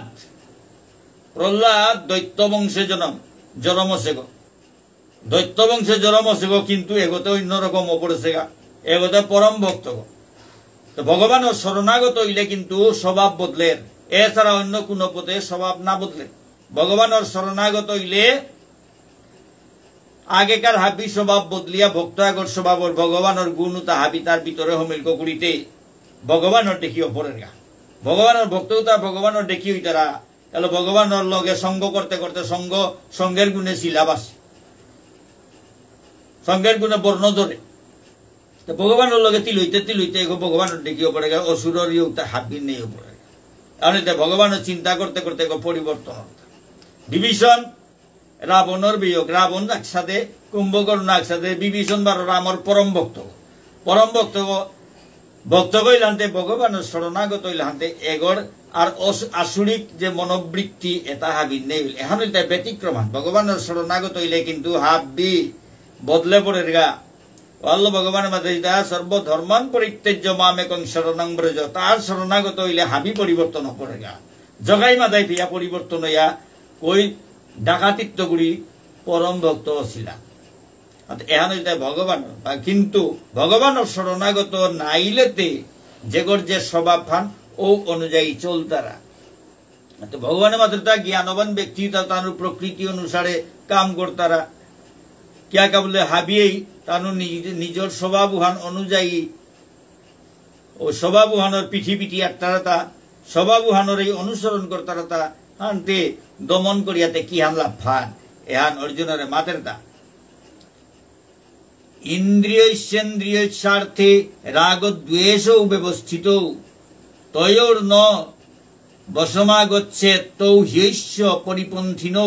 দৈত্য বংশে জন্ম সেগো দৈত্য বংশে জন্ম সেগো কিন্তু এগোতে অন্যরকম অপরেছে গা এগোতে পরম ভক্ত গো তো ভগবানের শরণাগত হইলে কিন্তু স্বভাব বদলের এছাড়া অন্য কোনো পথে স্বভাব না বদলে ভগবানের শরণাগত হইলে আগেকার হাবি স্বভাব বদলিয়া ভক্ত আগর স্বভাব ভগবানের গুণ তা হাবি তার ভিতরে হমিল করিতে ভগবানের দেখি অপরের গা ভগবানের ভক্ত তা ভগবানের দেখি হইতারা তাহলে ভগবানের লগে সঙ্গ করতে করতে সঙ্গের গুণে সিলাবাস সঙ্গের গুণে বর্ণ ধরে ভগবানের লগে তিলইতে ভগবানের দেখি পড়ে গা অসুরের তা হাবি নেই পড়ে কারণ ভগবানের চিন্তা করতে করতে পরিবর্তন বিভীষণ রাবণের বিয়োগ রাবণ একসাথে কুম্ভকর্ণ একসাথে বিভীষণ বার রামর পরম ভক্ত ভক্ত কইলান্তে ভগবানের শরণাগত হইলান্তে এগর আর আসুরিক যে মনোবৃত্তি এটা হাবি নেই এখন ব্যতিক্রম ভগবানের শরণাগত হইলে কিন্তু হাবি বদলে পড়ে গা অল্ল ভগবানের মাঝে সর্বধর্মান পরিত্যাজ্য মামেকং শরণং ব্রজ তার শরণাগত হইলে হাবি পরিবর্তন পড়ে গা জগাই মাদাই পিয়া পরিবর্তন হইয়া কই ডাকাতিত্ব গুড়ি পরম ভক্ত ছিলা এখন ভগবান কিন্তু ভগবানের শরণাগত নাইলেতে যেগর যে স্বভাব ফান ও অনুযায়ী চলতারা তো ভগবানের মাত্র তা জ্ঞানবান ব্যক্তি তার প্রকৃতি অনুসারে কাম করতারা কিয়া কা বলে হাবিয়েই তানু নিজের স্বভাবহান অনুযায়ী ও স্বভাবহানোর পিঠি পিঠি আট্টারা তা স্বভাবহানোর এই অনুসরণ করতারা তা হানতে দমন করিয়াতে কি হানলা ফান এহান অর্জুনের মাতের তা ইন্দ্রিয়েন্দ্রিয় স্বার্থে রাগ দ্বেষ ব্যবস্থিত তয়োর ন বসমাগচ্ছে তৌ হ্যৈষ্য পরিপন্থিন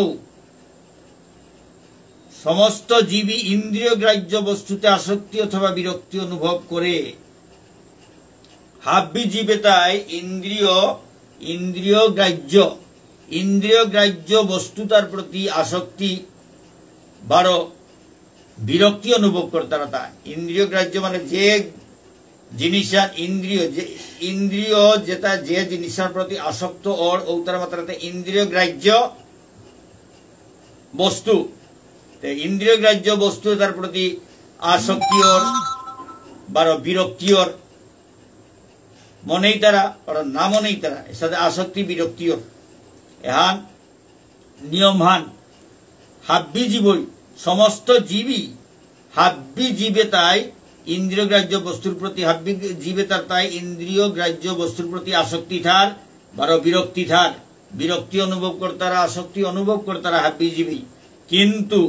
সমস্ত জীবী ইন্দ্রিয় গ্রাহ্য বস্তুতে আসক্তি অথবা বিরক্তি অনুভব করে হাব্বি জীবে তাই ইন্দ্রিয় গ্রাহ্য বস্তুতার প্রতি আসক্তি বারো বিরক্তি অনুভব করতারা তা ইন্দ্রিয় গ্রাহ্য মানে যে জিনিসা ইন্দ্রিয় যেটা যে জিনিসের প্রতি আসক্ত ওর ঔতার মাত্রাতে ইন্দ্রিয় গ্রাহ্য বস্তু ইন্দ্রিয় গ্রাহ্য বস্তু তার প্রতি আসক্তি ওর বারো বিরক্তি ওর মনেই তারা ওর না মনেই তারা এর সাথে আসক্তি বিরক্তি ওর এহান নিয়মহান হাব্বি জীবই সমস্ত জীবী হাব্বি জীবে তাই ইন্দ্রিয় গ্রাহ্য বস্তুর প্রতি হাব্বি জীবে তার তাই ইন্দ্রিয় গ্রাহ্য বস্তুর প্রতি আসক্তি থার বারো বিরক্তি থার বিরক্তি অনুভব করতারা আসক্তি অনুভব করতারা হাব্বি জীবী কিন্তু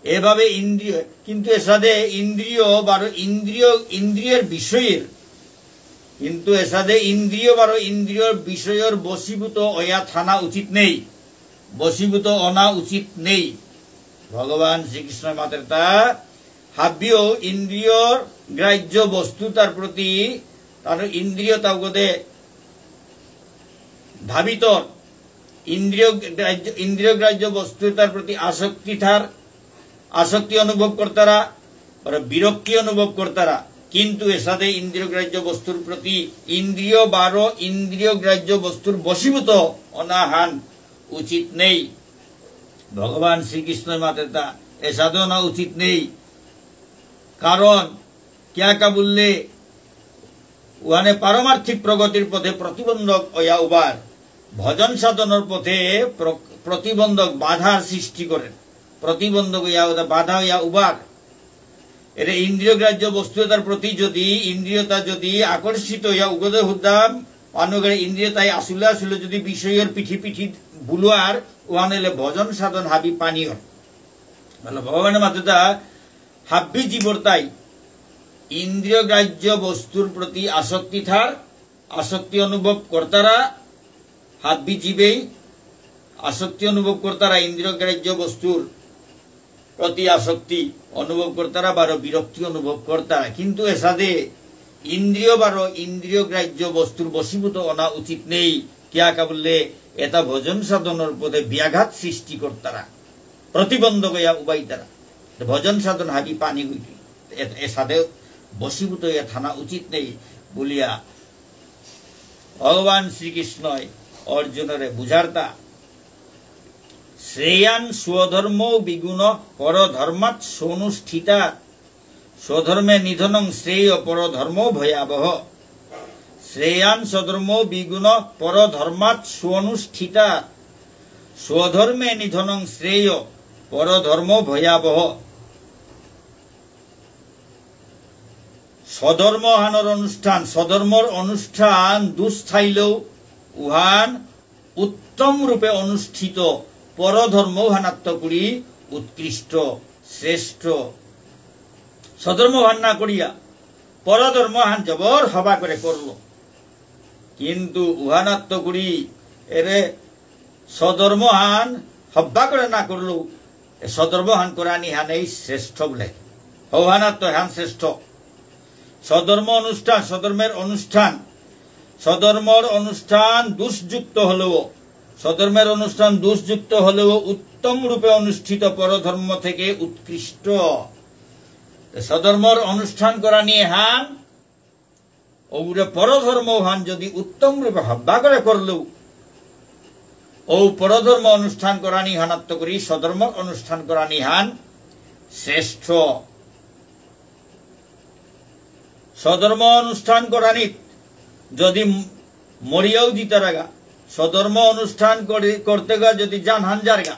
এভাবে ইন্দ্রিয় কিন্তু এর সাথে ইন্দ্রিয় বারো ইন্দ্রিয়ের বিষয়ের কিন্তু এর সাথে ইন্দ্রিয় বারো ইন্দ্রিয়র বিষয়ের বশীভূত অয়া থানা উচিত নেই বশীভূত অনা উচিত নেই ভগবান শ্রীকৃষ্ণ মাতের তা হাব্বিও ইন্দ্রিয় গ্রাহ্য বস্তু তার প্রতি তার ইন্দ্রিয় তাগদে ধাবিত ইন্দ্রিয় গ্রাহ্য বস্তু তার প্রতি আসক্তি অনুভব করতারা বিরক্তি অনুভব করতারা কিন্তু এর সাথে ইন্দ্রিয় গ্রাহ্য বস্তুর প্রতি ইন্দ্রিয় গ্রাহ্য বস্তুর বশীভূত অনাহান উচিত নেই ভগবান শ্রীকৃষ্ণের মাতের তা এ সাধনা উচিত নেই কারণ কিয়া কা বললে ওখানে পারমার্থিক প্রগতির পথে প্রতিবন্ধক অয়া উবার ভজন সাধনের পথে প্রতিবন্ধক বাধার সৃষ্টি করেন প্রতিবন্ধক বাধা হইয়া উবার এর ইন্দ্রিয় গ্রাহ্য বস্তুতার প্রতি যদি ইন্দ্রিয়তা যদি আকর্ষিত হইয়া উগদে হুদাম অনুগারে ইন্দ্রিয়তাই আসলে যদি বিষয়ের পিঠি বুলুয়ার ওখানে ভজন সাধন হাবি পানীয় ভগবানের মাধ্যমে হাব্বি জীবর তাই ইন্দ্রিয় গ্রাহ্য বস্তুর প্রতি আসক্তি থার আসক্তি অনুভব করতারা হাব্বি জীবেই আসক্তি অনুভব করতারা ইন্দ্রিয় গ্রাহ্য বস্তুর প্রতি আসক্তি অনুভব করতারা বারো বিরক্তি অনুভব করতারা কিন্তু এর সাথে ইন্দ্রিয় গ্রাহ্য বস্তুর বশীভূত অনা উচিত নেই কিয়া কা বললে এটা ভজন সাধনের পথে ব্যাঘাত সৃষ্টি করতারা প্রতিবন্ধক হইয়া উবাই তারা ভজন সাধন হাবি পানি গুইটি এর সাথে বশীভূত হইয়া থানা উচিত নেই বলিয়া ভগবান শ্রীকৃষ্ণ অর্জুনের বুঝার্তা শ্রেয়ান স্বধর্ম বিগুণ পরধর্মাৎ সনুষ্ঠিতা স্বধর্মে নিধনং শ্রেয় পরধর্ম ভয়াবহ শ্রেয়ান স্বধর্ম বিগুণ পরধর্মাৎ স্বনুষ্ঠিতা স্বধর্মে নিধনং শ্রেয় পরধর্ম ভয়াবহ স্বধর্মর অনুষ্ঠান দুস্থাইলেও উহান উত্তম রূপে অনুষ্ঠিত পরধর্ম হানাত্মকুড়ি উৎকৃষ্ট শ্রেষ্ঠ স্বধর্মহান না করিয়া পরধর্মহান জবর হবা করে করল কিন্তু উহানাত্মকুড়ি এরে স্বধর্মহান হব্বা করে না করল স্বধর্মহান করানি হান এই শ্রেষ্ঠ বলে হৌহানাত্ম হান শ্রেষ্ঠ স্বধর্মের অনুষ্ঠান দুষ্যুক্ত হলেও উত্তম রূপে অনুষ্ঠিত পরধর্ম থেকে উৎকৃষ্ট স্বধর্মর অনুষ্ঠান করা নিয়ে হান ওগুলো পরধর্ম হান যদি উত্তম রূপে হব্বা করে করলেও ও পরধর্ম অনুষ্ঠান করা নি হানাত্ম করি স্বধর্ম অনুষ্ঠান করা নিহান শ্রেষ্ঠ স্বধর্ম অনুষ্ঠান করানি যদি মরিয়াও দিতে রাগা স্বধর্ম অনুষ্ঠান করতে গিয়ে যদি জানহান জারগা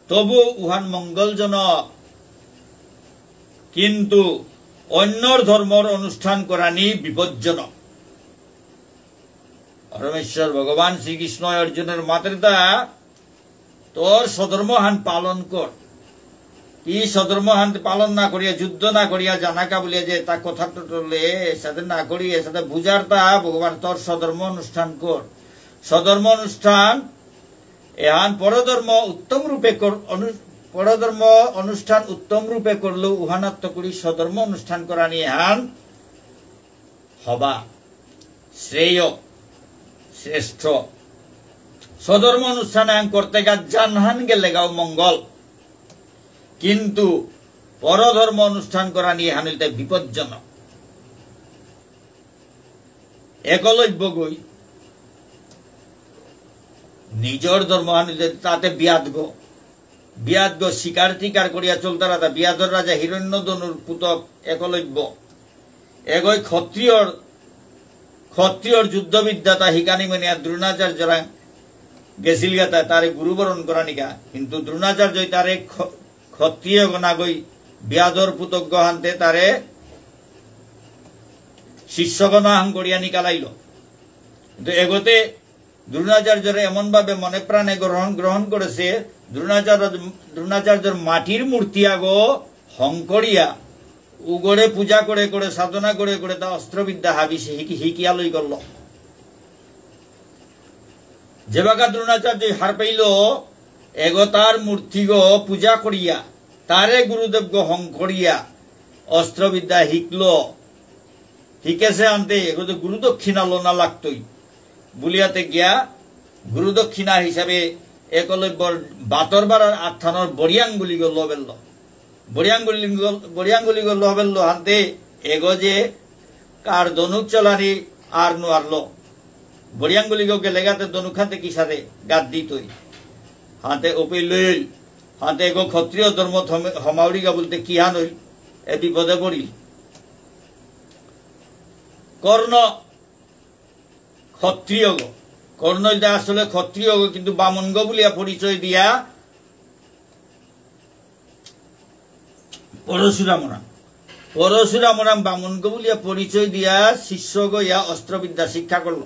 তবু উহান মঙ্গলজনক, কিন্তু অন্যর ধর্মর অনুষ্ঠান করানি বিপজ্জনক। পরমেশ্বর ভগবান শ্রীকৃষ্ণ অর্জুনের মাতৃতা তোর স্বধর্মহান পালন কর। কি স্বধর্মহান পালন না করিয়া, যুদ্ধ না করিয়া, জানাকা বলিয়া যে তা কথা টলে সাথে না করিয়া সাথে বুঝার তা ভগবান তোর স্বধর্ম অনুষ্ঠান কর। স্বধর্ম অনুষ্ঠান এহান পরধর্ম উত্তম রূপে পরধর্ম অনুষ্ঠান উত্তম রূপে করলেও উহানাত্ম করি স্বধর্ম অনুষ্ঠান করা নিয়ে হান হবা শ্রেয় শ্রেষ্ঠ। স্বধর্ম অনুষ্ঠান করতে গা জানহান গেলে গাও মঙ্গল, কিন্তু পরধর্ম অনুষ্ঠান করা নিয়ে হানিতে বিপজ্জনক। একলব্য গই নিজর ধর্ম হানিতে তাতে বিয়াদ গো শিকার টিকার করিয়া চলতে রাজা বিয়াদর রাজা হিরণ্যধনুর পুতক একলব্য এগই ক্ষত্রিয়র যুদ্ধবিদ্যা তা হিকানি মানিয়া দ্রোণাচার্যরা গেছিল গা তারে গুরুবরণ করা নিকা, কিন্তু দ্রোণাচার্য তারে ক্ষত্রিয় গনাগই বিয়াদর পুতক গহান্তে তারে শিষ্যগণাহাং করিয়া নিকালাইল। কিন্তু এগোতে দ্রোণাচার্যরা এমন ভাবে মনে প্রাণে গ্রহণ করেছে, দ্রোণাচার্যর মাটির মূর্তি আগো হং করিয়া উগড়ে পূজা করে করে সাধনা করে করে তা অস্ত্রবিদ্যা হাবি সে হিকিয়া লই করল। যে বাকা দ্রোণাচার্য হার পাইল এগতার মূর্তি গো পূজা করিয়া তারে গুরুদেব গো হং করিয়া অস্ত্রবিদ্যা হিকেছে আনতে এগোতে গুরুদক্ষিণা লোনা লাগতই বুলিয়াতে গিয়া গুরুদক্ষিণা হিসাবে একলব্যর বাতর বাড়ার আত্মানোর বরিয়াঙ্গুলি গো লবেল্ল বরিয়াঙ্গুলি গো লবেল্ল হানতে এগো যে কার ধনুক চলানি আর নোয়ারলো বরিয়াঙ্গুলি গো গেলেগাতে ধনুক হাতে কি সাথে গাদ দিতই হাতে ওপে লইল হাতে এগো ক্ষত্রিয় ধর্ম হমাউরিগা বলতে কি হান হইল এ বিপদে পড়িল। কর্ণ ক্ষত্রিয় গো, কর্ণ আসলে ক্ষত্রিয় গো, কিন্তু বামন গো বলিয়া পরিচয় দিয়া পরশুরামরাম বামন গো বলিয়া পরিচয় দিয়া শিষ্য গো ইয়া অস্ত্রবিদ্যা শিক্ষা করলো।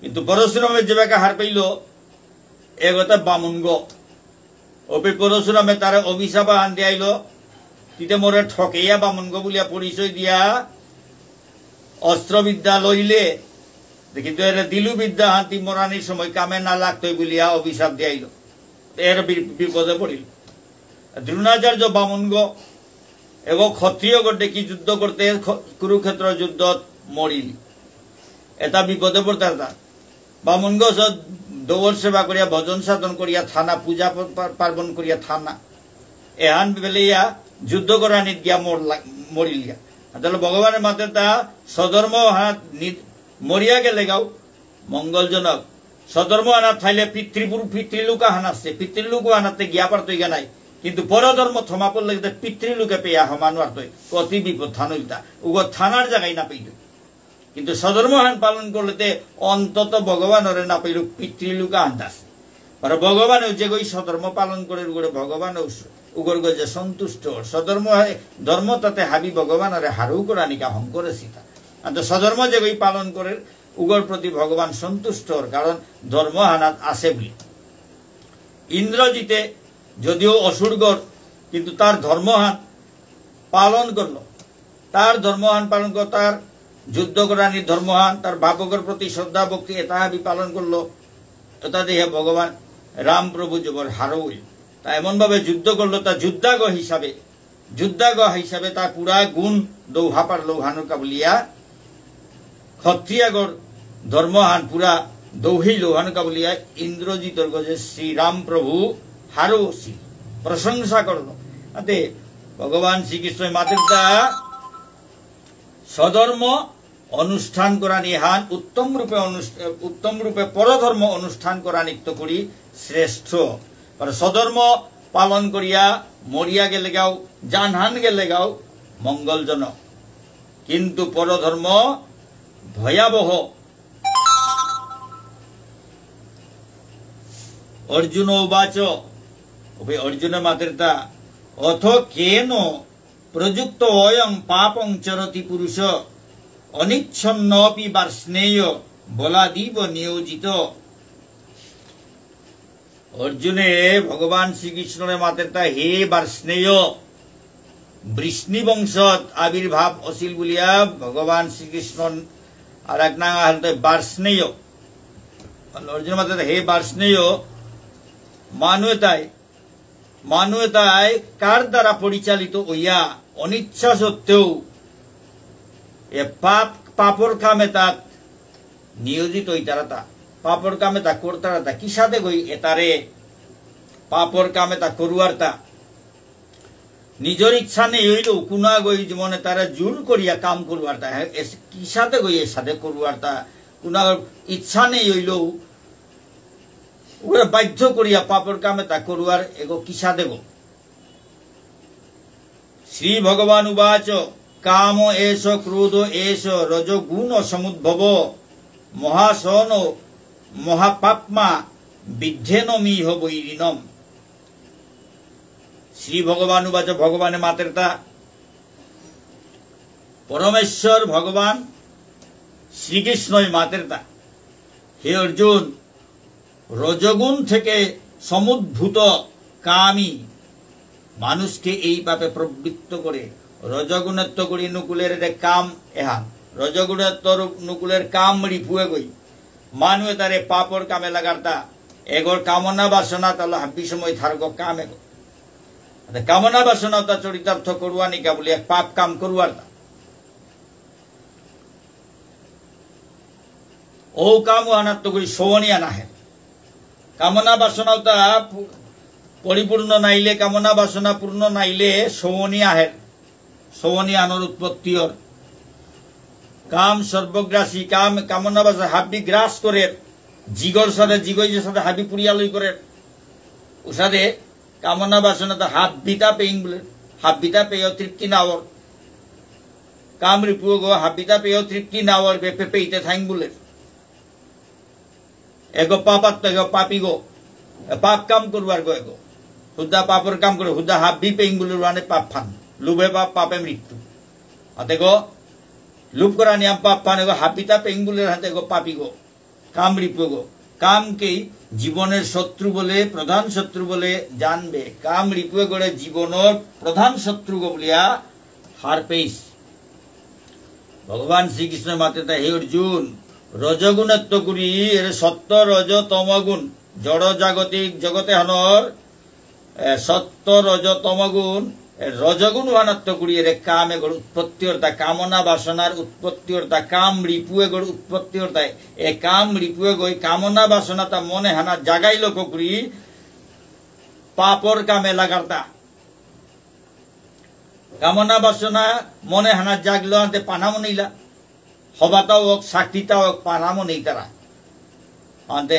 কিন্তু পরশুরামের যে বেকা হার পাইল এগোতে বামন গো ওপে পরশুরামে তারে অভিশাপ আন দিয়াইল, তিতে মোরে ঠকেইয়া বামন গো বলিয়া পরিচয় দিয়া অস্ত্রবিদ্যা লইলে কিন্তু এর দিলু বিদ্যা হাতি মরানির সময় কামে না লাগতই বলিয়া অভিশাপ দিয়াইল, এর বিপদে পড়িল। দ্রোণাচার্য বামন গো এবং ক্ষত্রিয় গো ডেকি যুদ্ধ করতে কুরুক্ষেত্র যুদ্ধ মরিল, এটা বিপদে পড়তে বামন গো দৌড় সেবা করিয়া ভজন সাধন করিয়া থানা পূজা পার্বণ করিয়া থানা এহান বেলিয়া যুদ্ধ করানিত গিয়া মরিল গিয়া। তাহলে ভগবানের মাতে তা স্বধর্ম হাত মরিয়া গেলে গাও মঙ্গলজনক। স্বধর্ম হানাত থাইলে পিতৃলোকা হানাচ্ছে, পিতৃলোক হানাতে গিয়া পারতই গা নাই, কিন্তু পরধর্ম থমা পড়লে পিতৃলোকে পেয়া হমানো আর তৈ অতি বিপদ থানইতা উগো থানার জায়গায় না পেইল, কিন্তু স্বধর্ম হান পালন করলে অন্তত ভগবানরে না পেইল পিতৃলোকা আন্দাজ। আর ভগবানেও যে গই স্বধর্ম পালন করে ভগবানও উগর গো যে সন্তুষ্ট স্বধর্ম ধর্ম তাতে হাবি ভগবানরে হারু করা নিকা হং করে সীতা। আর স্বধর্ম যে গই পালন করে উগর প্রতি ভগবান সন্তুষ্ট, কারণ ধর্ম হানাত আছে বলি। ইন্দ্রজিতে যদিও অসুরগর, কিন্তু তার ধর্মহান পালন করলো, তার ধর্মহান পালন করলো, তার যুদ্ধ করানি ধর্মহান, তার বাপকের প্রতি শ্রদ্ধা ভক্তি এটা হাবি পালন করলো। এটা দেখে ভগবান রাম প্রভু যুবর হারউল তা এমন ভাবে যুদ্ধ করলো, তা যুদ্ধাগ হিসাবে তা পুরা গুণ দৌহা পারলো হানুকা বলিয়া ক্ষত্রিয়াগর ধর্মহান পুরা দৌহিল হানুকা বলিয়া ইন্দ্রজিতর গজে শ্রীরাম প্রভু হারুসি প্রশংসা করলো। তাতে ভগবান শ্রীকৃষ্ণ মাতৃতা স্বধর্ম অনুষ্ঠান করা নিহান উত্তম রূপে পরধর্ম অনুষ্ঠান করা নিত্য করি শ্রেষ্ঠ। স্বধর্ম পালন করিয়া মরিয়া গেলে গাও জানহান গেলে গাও মঙ্গলজনক, কিন্তু পরধর্ম ভয়াবহ অর্জুন উবাচ অর্জুন মাতৃতা অথ কেন প্রযুক্ত অয়ং পাপং চরতি পুরুষ অনিচ্ছন্নপি বার্ষ্ণেয় বলাদিব নিয়োজিত। অর্জুনে ভগবান শ্রীকৃষ্ণের মাতৃতা হে বার্ষ্ণেয় বৃষ্ণি বংশত আবির্ভাব অছিল বলিয়া ভগবান শ্রীকৃষ্ণ আর এক নাম বার্ষ্ণেয়। অর্জুন মাতৃতা হে বার্ষ্ণেয় মানু এটাই কার দ্বারা পরিচালিত হইয়া অনিচ্ছা সত্ত্বেও এ পাপর কামে তাত নিয়োজিত হইতারা তা পাপর কামে তা করতারা তা কি সাথে গই এতারে পাপর কামে তা করুয়ার তা নিজের ইচ্ছা নেই হইলেও কুনা গই জীবনে তারা জোর করিয়া কাম করুয়ার তা কি সাথে গই এর সাথে করুয়ার তা কুনা ইচ্ছা নেই হইলেও ওরা বাধ্য করিয়া পাপর কামে তা করুয়ার এগো কি সাথে গো। শ্রী ভগবান উবাচ কাম এষ ক্রোধ এষ রজগুণ সমুদ্ভব মহাসন মহাপাপমা বিদ্ধেন মিহ বৈরিণম। শ্রী ভগবান উবাচ ভগবানের মাতৃতা পরমেশ্বর ভগবান শ্রীকৃষ্ণই মাতৃতা হে অর্জুন রজগুণ থেকে সমুদ্ভূত কামই মানুষকে এই পাপে প্রবৃত্ত করে। রজগুণের তো করি নুকুলের কাম এহান রজগুণের তোর নুকুলের কাম রিপুয়ে গই মানুয়ে তারে পাপর কামে লাগারতা এগোর কামনা বাসনা তাহলে হাব্বি সময় থারগ কাম এগো কামনা বাসনা তা চরিতার্থ করুয়া নিকা বলি এক পাপ কাম করুয়ার তা ও কাম আনাত্ম করি শোভনিয়া নাহে কামনা বাসনা তা পরিপূর্ণ নাইলে কামনা বাসনা পূর্ণ নাইলে শোভনী আহে শোভনী আনর উৎপত্তির কাম সর্বগ্রাসী কাম কামনা বাসনা হাব্বি গ্রাস করে জিগর সাথে জিগইয়ের সাথে হাবি পুরিয়া লই করে উসাদে কামনা বাসনা তো হাব্বিতা পেইং বলে হাব্বিতা পেয় তৃপ্তি নাওর কাম রিপু গো হাব্বিতা পেয় তৃপ্তি নাওর বেপে পেইতে থাইং বলে এগো পাপাত্ম এগো পাপি গো পাপ কাম করবার গো এগো হুদা পাপর কাম করে হুদা হাব্বি পেইং বলে রানে পাপ ফান লুবে পাপ পাপে মৃত্যু হাতে গো লুপ করা নিয়ম পাপ ফান এগো হাব্বিতা পেইং বলে হাতে গো পাপি গো কাম রিপু গো কামকে জীবনের শত্রু বলে প্রধান শত্রু বলে জানবে কাম রিপুয়ে গড়ে জীবনের প্রধান শত্রু গো বলিয়া হার পেইস। ভগবান শ্রীকৃষ্ণ মাতে হে অর্জুন রজগুণত্ব করি এর সত্য রজ তমগুণ জড় জাগতিক জগতে হনর সত্য রজ তমগুণ রজগুণ হানাত্ম করি এর কাম এগর উৎপত্তি অর্থা কামনা বাসনার উৎপত্তি অর্থা কাম রিপুয়ে গড় উৎপত্তি অর্থা এ কাম রিপুয়ে গই কামনা বাসনা তা মনে হানা জাগাই লোক করি পাপর কামে লাগারতা কামনা বাসনা মনে হানা জাগলো আনতে পানামো নেইলা হবাতাও হোক সাক্ষীতাও হোক পানামো নেই তারা আনতে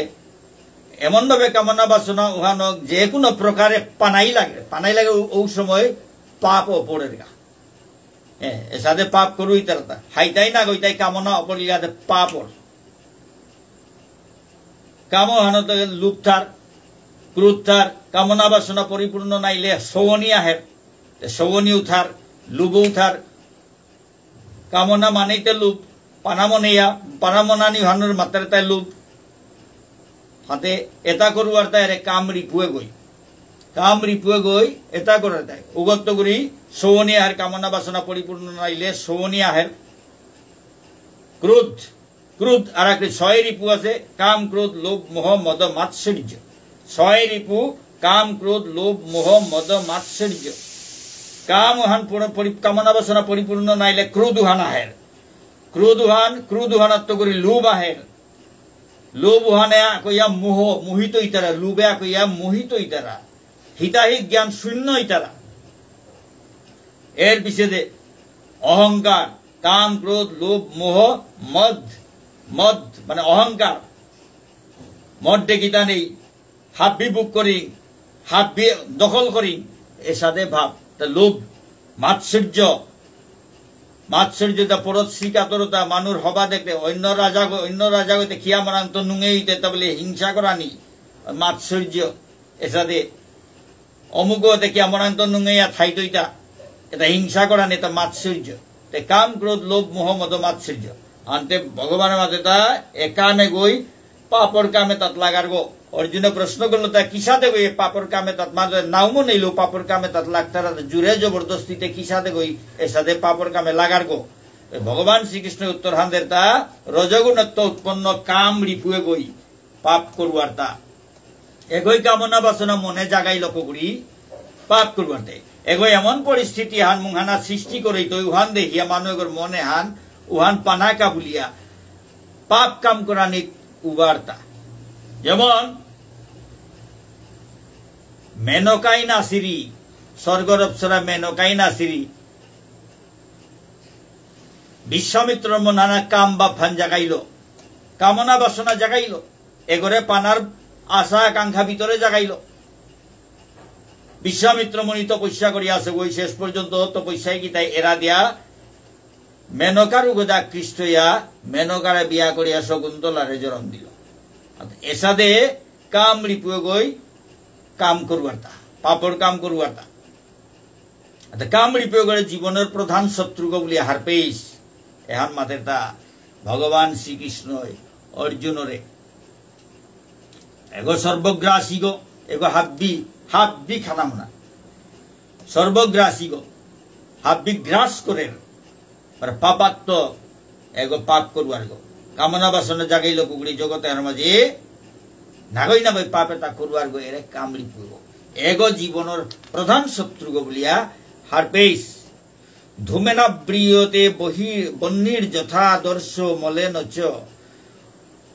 এমন ভাবে কামনা বাসনা উহানো যে কোনো প্রকারে পানাই লাগে ওই সময় পাপ অপরের গা এর সাথে পাপ করুই তারা হাইতাই না গইতাই কামনা অপরের গাতে পাপর কাম হানো তো লুপ থার ক্রোধ থার কামনা বাসনা পরিপূর্ণ নাইলে শোভনী আহে শোভনী উঠার লুব উঠার কামনা মানেইতে লুপ পানামনেয়া পানামনানি হানোর মাত্রার তাই লুপ হাতে এটা করুয়ার তাই কাম রিপুয়ে গই এটা করার তাই উগত্ত করি শোভনী আহের কামনা বাসনা পরিপূর্ণ নাইলে শোভনী আহের ক্রোধ ক্রোধ আর একটা 6 রিপু আছে কাম ক্রোধ লোভ মোহ মদ মাৎসর্য 6 রিপু কাম ক্রোধ লোভ মোহ মদ মাৎসর্য কাম হান কামনা বাসনা পরিপূর্ণ নাইলে ক্রোধহান আহের ক্রোধহানাত্ম করি লোভ আহের লোভ হানে কইয়া মোহ মোহিত ইতারা লুবে কইয়া মোহিত ইতারা হিতাহিত জ্ঞান শূন্য ইতারা এর বিশেষে অহংকার কাম ক্রোধ লোভ মোহ মদ মানে অহংকার মদে গীতা নেই হাব্বি বুক করি হাব্বি দখল করি এর সাথে ভাব তা লোভ মাৎসর্যতা পরশ্রীকাতরতা মানুষ হবা দেখতে অন্য রাজা হইতে খিয়া মারান্ত নুঙে হইতে তা বলে হিংসা করানি মাৎসর্য এসাদে অমুক দেখি আমার আন্ত নুঙ্গাইয়া থাই তৈতা এটা হিংসা করা নেতা মাৎসর্য তে কাম ক্রোধ লোভ মোহ মদ মাৎসর্য আনতে ভগবানের মাঝে তা একামে গই পাপর কামে তাত লাগার গো অর্জুনে প্রশ্ন করলো তা কিসাতে গই পাপর কামে তাত মাঝে নাওমো নেইলো পাপর কামে তাত লাগতারা জুড়ে জবরদস্তিতে কিসাতে গই এসাদে পাপর কামে লাগার গো ভগবান শ্রীকৃষ্ণ উত্তর হান্দের তা রজগুণত্ব উৎপন্ন কাম রিপুয়ে গই পাপ করবার তা এগোই কামনা বাসনা মনে জাগাই লক্ষ্য করি পাপ করবারতে এগোই এমন পরিস্থিতি হান মুহানা সৃষ্টি করেই তো উহান দেখিয়া মানুষের মনে হান উহান পানাকা বলিয়া পাপ কাম করানি উবার্তা যেমন মেনকাই নাসিরি স্বর্গর অপ্সরা মেনকাই নাসিরি বিশ্বামিত্র নানা কাম বা ফান জাগাইল কামনা বাসনা জাগাইল এগরে পানার আশা আকাঙ্ক্ষা ভিতরে জাগাইল বিশ্বামিত্র মণি তপস্যা করিয়া আছে ওই শেষ পর্যন্ত তপস্যায় কি তাই এরা দিয়া মেনকার উগদা কৃষ্ট ইয়া মেনকারে বিয়া করিয়া শকুন্তলারে জন্ম দিল এসাদে কাম রিপুয়ে গই কাম করবার্তা পাপর কাম করবার্তা কাম রিপুয়ে গড়ে জীবনের প্রধান শত্রু বলি হার পেইস এহান মাতের তা ভগবান শ্রীকৃষ্ণ অর্জুনরে এগো সর্বগ্রাসী গো এগো হাব্বি খানাম না সর্বগ্রাসী গো হাব্বি গ্রাস করে পাপাত্ম এগো পাপ করবার গো কামনা বাসনা জাগাইল কুকুরি জগতে আর মাঝে নাগই না ভাই পাপে তা করবার গো এরে কামড়ি পুরো এগো জীবনের প্রধান শত্রু গো বলিয়া হারপেইস ধূমেনা ব্রিয়তে বন্যির যথাদর্শ মলেন চ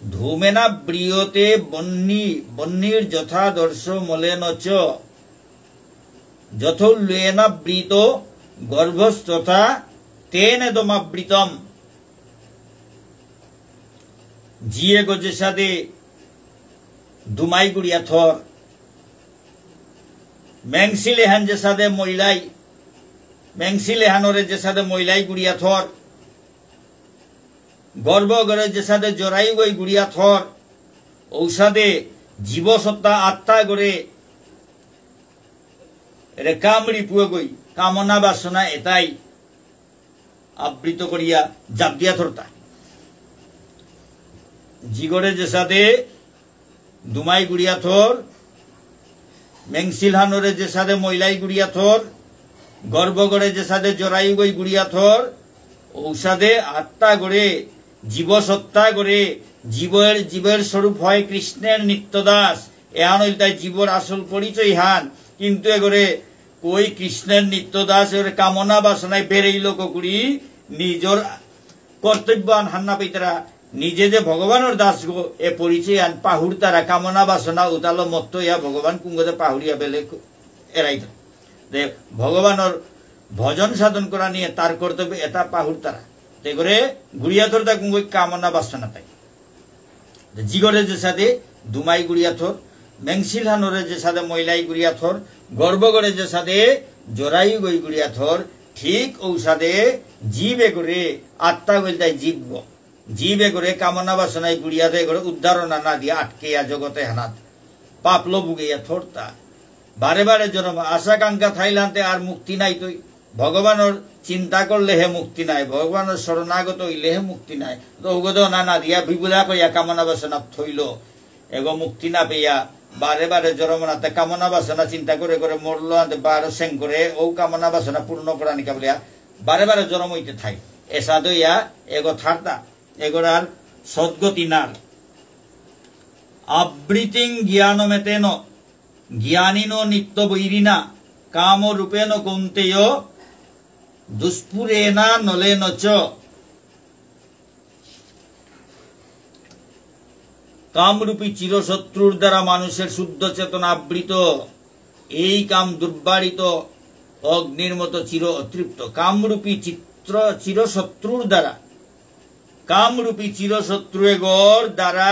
ধূমেনা ব্রিয়তে বন্যির যথাদর্শ মলেন চ যথোল্লেনা বৃত গর্ভস্থতা তেন দমাবৃতম জিয়ে গজে সাদে দুমাই গুড়িয়া থর মেংসিলে হান যে সাদে মহিলাই মেংসিলে হানরে যে সাদে মহিলাই গুড়িয়া থর গর্ভগরে যে সাদে জরাই গই গুড়িয়া থর ঔষধে জীবসত্তা আত্মা গড়ে এরে কামড়ি পুয়ে গই কামনা বাসনা এটাই আবৃত করিয়া জাপ দিয়া থরতা জিগরে যে সাদে দুমাই গুড়িয়া থর মেংসিল হানরে যে সাদে মহিলাই গুড়িয়া থর গর্ভগড়ে যে সাদে জরাই গই গুড়িয়া থর ঔষধে আত্মা গড়ে জীবসত্তা গড়ে জীবের স্বরূপ হয় কৃষ্ণের নিত্যদাস এহান হইল তাই জীবর আসল পরিচয় হান কিন্তু এগরে কই কৃষ্ণের নিত্যদাস এর কামনা বাসনায় বেড়েইল কুকুরি নিজর কর্তব্য আন হান্না পেতরা নিজে যে ভগবানের দাস গো এ পরিচয় আন পাহুর তারা কামনা বাসনা উতালো মত্ত ইয়া ভগবান কুঙ্গতে পাহুরিয়া বেলে এরাই যে ভগবানের ভজন সাধন করা নিয়ে তার কর্তব্য এটা পাহুর তারা তে করে গুড়িয়া থর তা কুঙ্গ কামনা বাসনা তাই জিগরে যে সাদে দুমাই গুড়িয়া থর মেংসিল হানরে যে সাদে মহিলাই গুড়িয়া থর গর্ভগড়ে যে সাদে জরাই গই গুড়িয়া থর ঠিক ঔষধে জীবে করে আত্মা বলতে জীবে করে কামনা বাসনায় গুড়িয়া দেয় করে উদ্ধারণা না দিয়ে আটকেয়া জগতে হানাত পাপলো বুগেয়া থরতা বারে বারে জন্ম আশাকাঙ্ক্ষা থাইলান্তে আর মুক্তি নাই তুই ভগবানের চিন্তা করলে হে মুক্তি নাই ভগবানের শরণাগত হইলে হে মুক্তি নাই তো উগদ না দিয়া বিবুলা কইয়া কামনা বাসনা থইল এগো মুক্তি না পেয়া বারে বারে জন্মনাতে কামনা বাসনা চিন্তা করে করে মরলো আনতে বারো সেং করে ও কামনা বাসনা পূর্ণ করা নিকা বলিয়া বারে বারে জন্ম হইতে থাই এসা দইয়া এগো থার্তা এগোর সদ্গতি নার আবৃতিং জ্ঞানমেতেন জ্ঞানিনো নিত্য বৈরিনা কাম রূপেণ কৌন্তেয় দুষ্পুরেনা নলেন চ কামরূপী চিরশত্রুর দ্বারা মানুষের শুদ্ধ চেতনা আবৃত এই কাম দুর্বারিত অগ্নির মতো চির অতৃপ্ত কামরূপী চিরশত্রুর দ্বারা কামরূপী চিরশত্রু এগর দ্বারা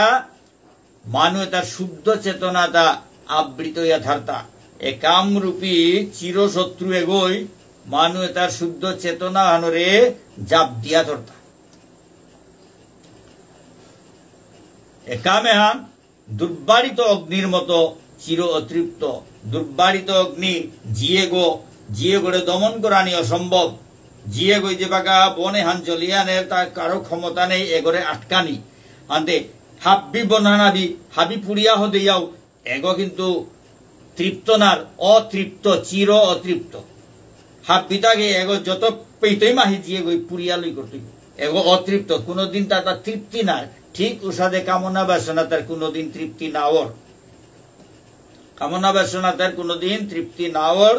মানুষ তার শুদ্ধ চেতনা তা আবৃত যথার্থা এ কামরূপী চিরশত্রু এগোই মানুষ তার শুদ্ধ চেতনা আনরে জাপ দিয়া ধরতা এ কামে হান দুর্বারিত অগ্নির মতো চির অতৃপ্ত। দুর্বারিত অগ্নি জিয়ে গড়ে দমন করানি অসম্ভব। জিয়ে গই যে বাগা বনে হান চলিয়ানের তার কারো ক্ষমতা নেই এগরে আটকানি আনতে হাব্বি বনানাবি হাবি পুরিয়া হদিয়াও এগো কিন্তু তৃপ্তনার অতৃপ্ত চির অতৃপ্ত। হাব্বিটাকে এগো যত পেইতই মাহি জিয়ে গই পুরিয়া লই করতে এগো অতৃপ্ত, কোনোদিন তার তৃপ্তি নাই। ঠিক উষাদে কামনা বাসনা তার কোনোদিন তৃপ্তি নাওর, কামনা বাসনা তার কোনোদিন তৃপ্তি নাওর।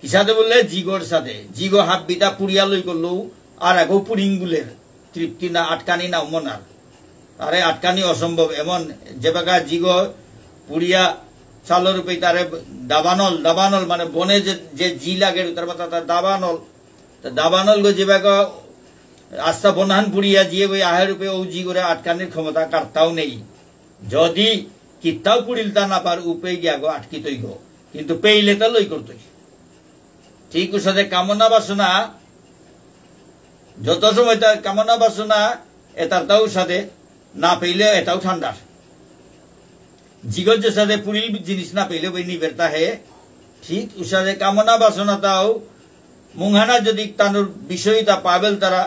ইসাদে বললে জিগর সাথে জিগো হাব্বিটা পুরিয়া লই করলো আর এগো পুরিঙ্গুলের তৃপ্তি না আটকানি না মনার আরে আটকানি অসম্ভব। এমন যে বাগা জিগো পুরিয়া চালর রূপে তারে দাবানল মানে বনে যে জি লাগে তার কথা তার দাবানল গো যে বাগা আস্থা বনাহান পুরিয়া জিয়ে গই আহের রূপে ও জি করে আটকানির ক্ষমতা কারতাও নেই। যদি কিত্তাও পুরিল তা না পার উপে গিয়া গো আটকিতই গো, কিন্তু পেইলে তা লই করতই। ঠিক ওর সাথে কামনা বাসনা যত সময় তার কামনা বাসনা এটাও সাথে না পেইলে এটাও ঠান্ডার। জিগর যে সাথে পুরিল জিনিস না পেইলে বই নিবেরতা হে। ঠিক ওর সাথে কামনা বাসনা তাও মুংহানা যদি তানোর বিষয়টা পাবেল তারা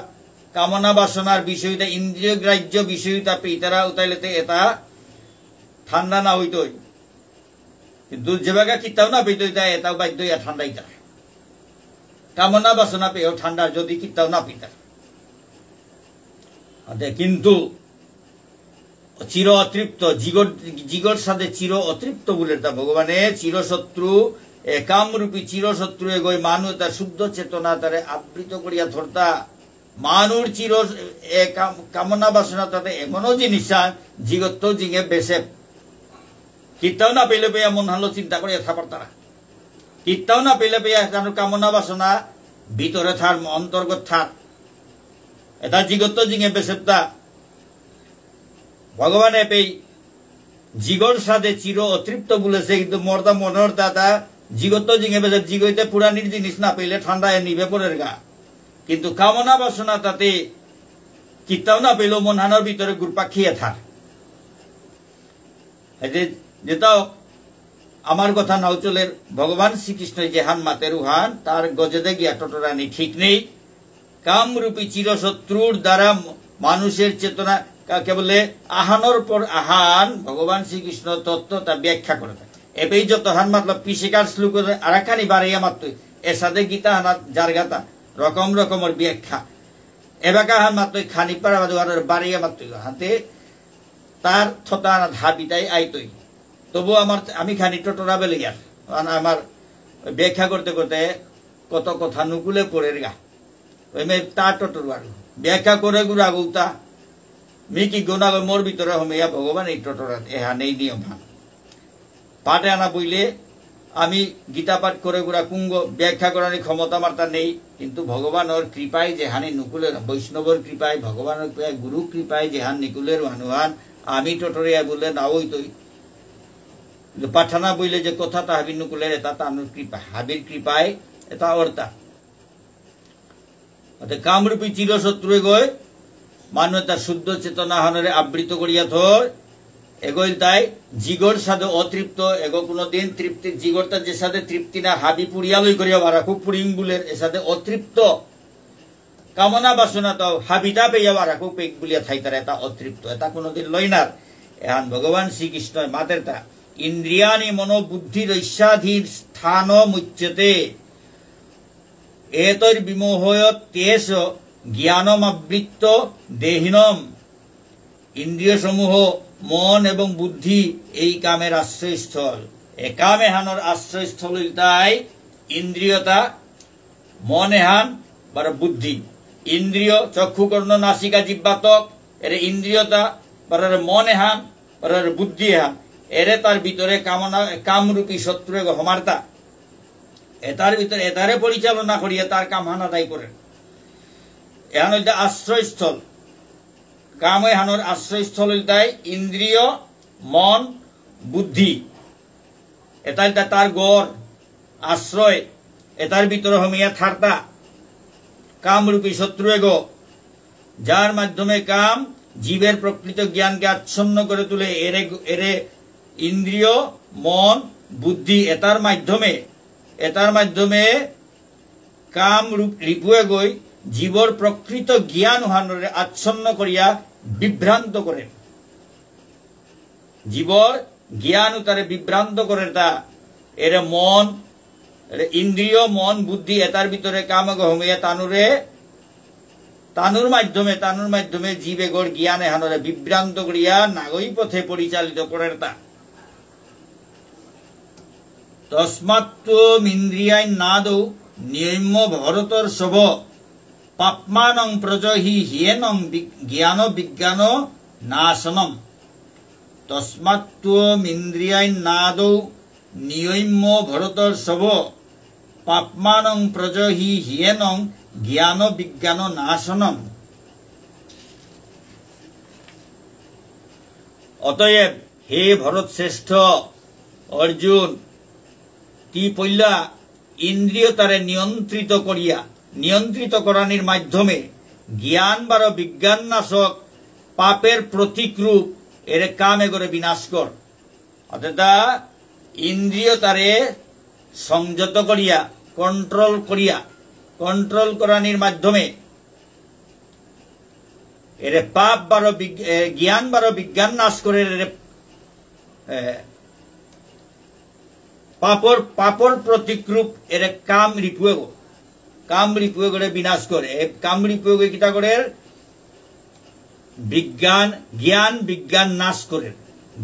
কামনা বাসনার বিষয়টা ইন্দ্রিয় গ্রাহ্য বিষয়টা পেই তারা উতাইলেতে এটা ঠান্ডা না হইতই, কিন্তু যে বাগা কিতাও না পেইতই তা এটাও বাধ্য ইয়া ঠান্ডাই তা কামনা বাসনা পেয়েও ঠান্ডা যদি কিতাও না পিতা। কিন্তু চির অতৃপ্ত জিগর সাথে চির অতৃপ্ত বলে তা ভগবানে চিরশত্রু একামরূপী চিরশত্রু এগোয় মানুষ তার শুদ্ধ চেতনা তারে আবৃত করিয়া ধরতা। মানুষ চির কামনা বাসনা তাতে এমনও জিনিস জিগত জিঙে বেসে কিতাও না পেলে পেয়ে মন হালো চিন্তা করিয়া থাকার তারা কিতাও না পেলে পেয়ে কামনা বাসনা ভিতরে থার অন্তর্গত থাক এটা জিগত জিঙে বেসেপ্তা। ভগবানে পেই জিগর সাথে চির অতৃপ্ত বলেছে, কিন্তু মর্দা মনোর দাদা জিগত জিঙে বেসে জিগইতে পুরানির জিনিস না পেলে ঠান্ডায় নিবে পরের গা। কিন্তু কামনা বাসনা তাতে কিতাও না পেলেও মন হানোর ভিতরে গুরপা খেয়ে থাক। যেটাও আমার কথা নাও চলের ভগবান শ্রীকৃষ্ণ যে হান মাতের উহান তার গজেদে গিয়া টটরানি ঠিক নেই। কামরূপী চিরশত্রুর দ্বারা মানুষের চেতনা কাকে বলে আহানোর পর আহান ভগবান শ্রীকৃষ্ণ তত্ত্ব তা ব্যাখ্যা করে থাকে। এবেই যত হান মাতলাব পিসিকার শ্লোক আরাখানি বাড়াইয়া মাত্র এর সাথে গীতা হানা জারগাতা রকমের ব্যাখ্যা এবাকা হান মাত্র খানি পাড়া বাড়াইয়া মাত্র হাতে তার থতা ধাবিতাই আইতই। তবু আমি খানি টটরা বেলে গিয়ার আমার ব্যাখ্যা করতে করতে কত কথা নুকুলে পড়ের গা ওই মেয়ে তা টটর ব্যাখ্যা করে গুড়া গৌতা মিকি গোনা মোর ভিতরে হমেয়া ভগবান এই টটরা এহা নেই নিয়ম হান পাঠে আনা বইলে আমি গীতা পাঠ করে গুড়া কুঙ্গ ব্যাখ্যা করার ক্ষমতা আমার তা নেই। কিন্তু ভগবানের কৃপায় যেহানি নুকুলের বৈষ্ণবর কৃপায় ভগবানের কৃপায় গুরু কৃপায় যেহান নিকুলের মানুহান আমি টটরিয়া বললে না ওই তৈ পাঠানা বইলে যে কথা তা হাবির নুকুলের এটা তানুর কৃপা হাবির কৃপায় এটা অর্থা কামরূপী চিরশত্রু এগোয় মানুষ তার শুদ্ধ চেতনা হানরে আবৃত করিয়া ধর এগোইল তাই জিগর সাথে অতৃপ্ত এগো কোনোদিন তৃপ্তি জিগরটা যে সাথে তৃপ্তি না হাবি পুরিয়ালই করিয়া বারা খুব পুরিঙ্গুলের এর সাথে অতৃপ্ত কামনা বাসনা তাও হাবিটা পেয়া বারা খুব পেক বলিয়া থাইতার এটা অতৃপ্ত এটা কোনোদিন লইনার। এখন ভগবান শ্রীকৃষ্ণ মাতের তা ইন্দ্রিয়ানি মনোবুদ্ধির ঐস্যাধীর স্থান মুচ্যতে এতর বিমোহয় তেজ জ্ঞানমাবৃত্ত দেহিনম। ইন্দ্রিয় সমূহ মন এবং বুদ্ধি এই কামের আশ্রয়স্থল। এ কামে হানোর আশ্রয়স্থল তাই ইন্দ্রিয়তা মনে হান বা বুদ্ধি ইন্দ্রিয় চক্ষু কর্ণ নাসিকা জিহ্বাতক এর ইন্দ্রিয়তা বা মনে হান বা বুদ্ধি হান এরে তার ভিতরে কামনা কামরূপী শত্রু হমার্তা এটার ভিতরে এটারে পরিচালনা করিয়া তার কাম হান আদায় করেন। এখন হইতে আশ্রয়স্থল কামে হানোর আশ্রয়স্থল তাই ইন্দ্রিয় মন বুদ্ধি এটাই তার গড় আশ্রয় এটার ভিতরে হমিয়া থার্তা কামরূপী শত্রু এগো যার মাধ্যমে কাম জীবের প্রকৃত জ্ঞানকে আচ্ছন্ন করে তুলে এরে ইন্দ্রিয় মন বুদ্ধি এটার মাধ্যমে কাম রিপুয়ে গই জীবর প্রকৃত জ্ঞান হানরে আচ্ছন্ন করিয়া বিভ্রান্ত করেন জীবর জ্ঞান তারে বিভ্রান্ত করে তা এর মন ইন্দ্রিয় মন বুদ্ধি এটার ভিতরে কাম ঘুমিয়ে তানুর মাধ্যমে জীবে গড় জ্ঞানে হানরে বিভ্রান্ত করিয়া নাগই পথে পরিচালিত করে তা তস্মাত্ত্বমিন্দ্রিয়ায় নাদৌ নিয়ম্য ভরতর শোভ পাপ্মানং প্রজহি হিয়েনং জ্ঞান বিজ্ঞান নাশনম তস্মাত্ত্বমিন্দ্রিয়ায় নাদৌ নিয়ম্য ভরতর শোভ পাপ্মানং প্রজহি হিয়েনং জ্ঞান বিজ্ঞান নাশনম। অতএব হে ভরত শ্রেষ্ঠ অর্জুন তি পইলা ইন্দ্রিয় তারে নিয়ন্ত্রিত করানির মাধ্যমে জ্ঞান বারো বিজ্ঞান নাশক পাপের প্রতীক রূপ এর কামে করে বিনাশ কর। অর্থাৎ ইন্দ্রিয় তারে সংযত করিয়া কন্ট্রোল করানির মাধ্যমে এর পাপ বারো জ্ঞান বারো বিজ্ঞান নাশ করে পাপর প্রতিক্রূপ এর কাম রিপুয়ে করে বিনাশ করে কাম রিপুয়ে কিতা করে জ্ঞান বিজ্ঞান নাশ করে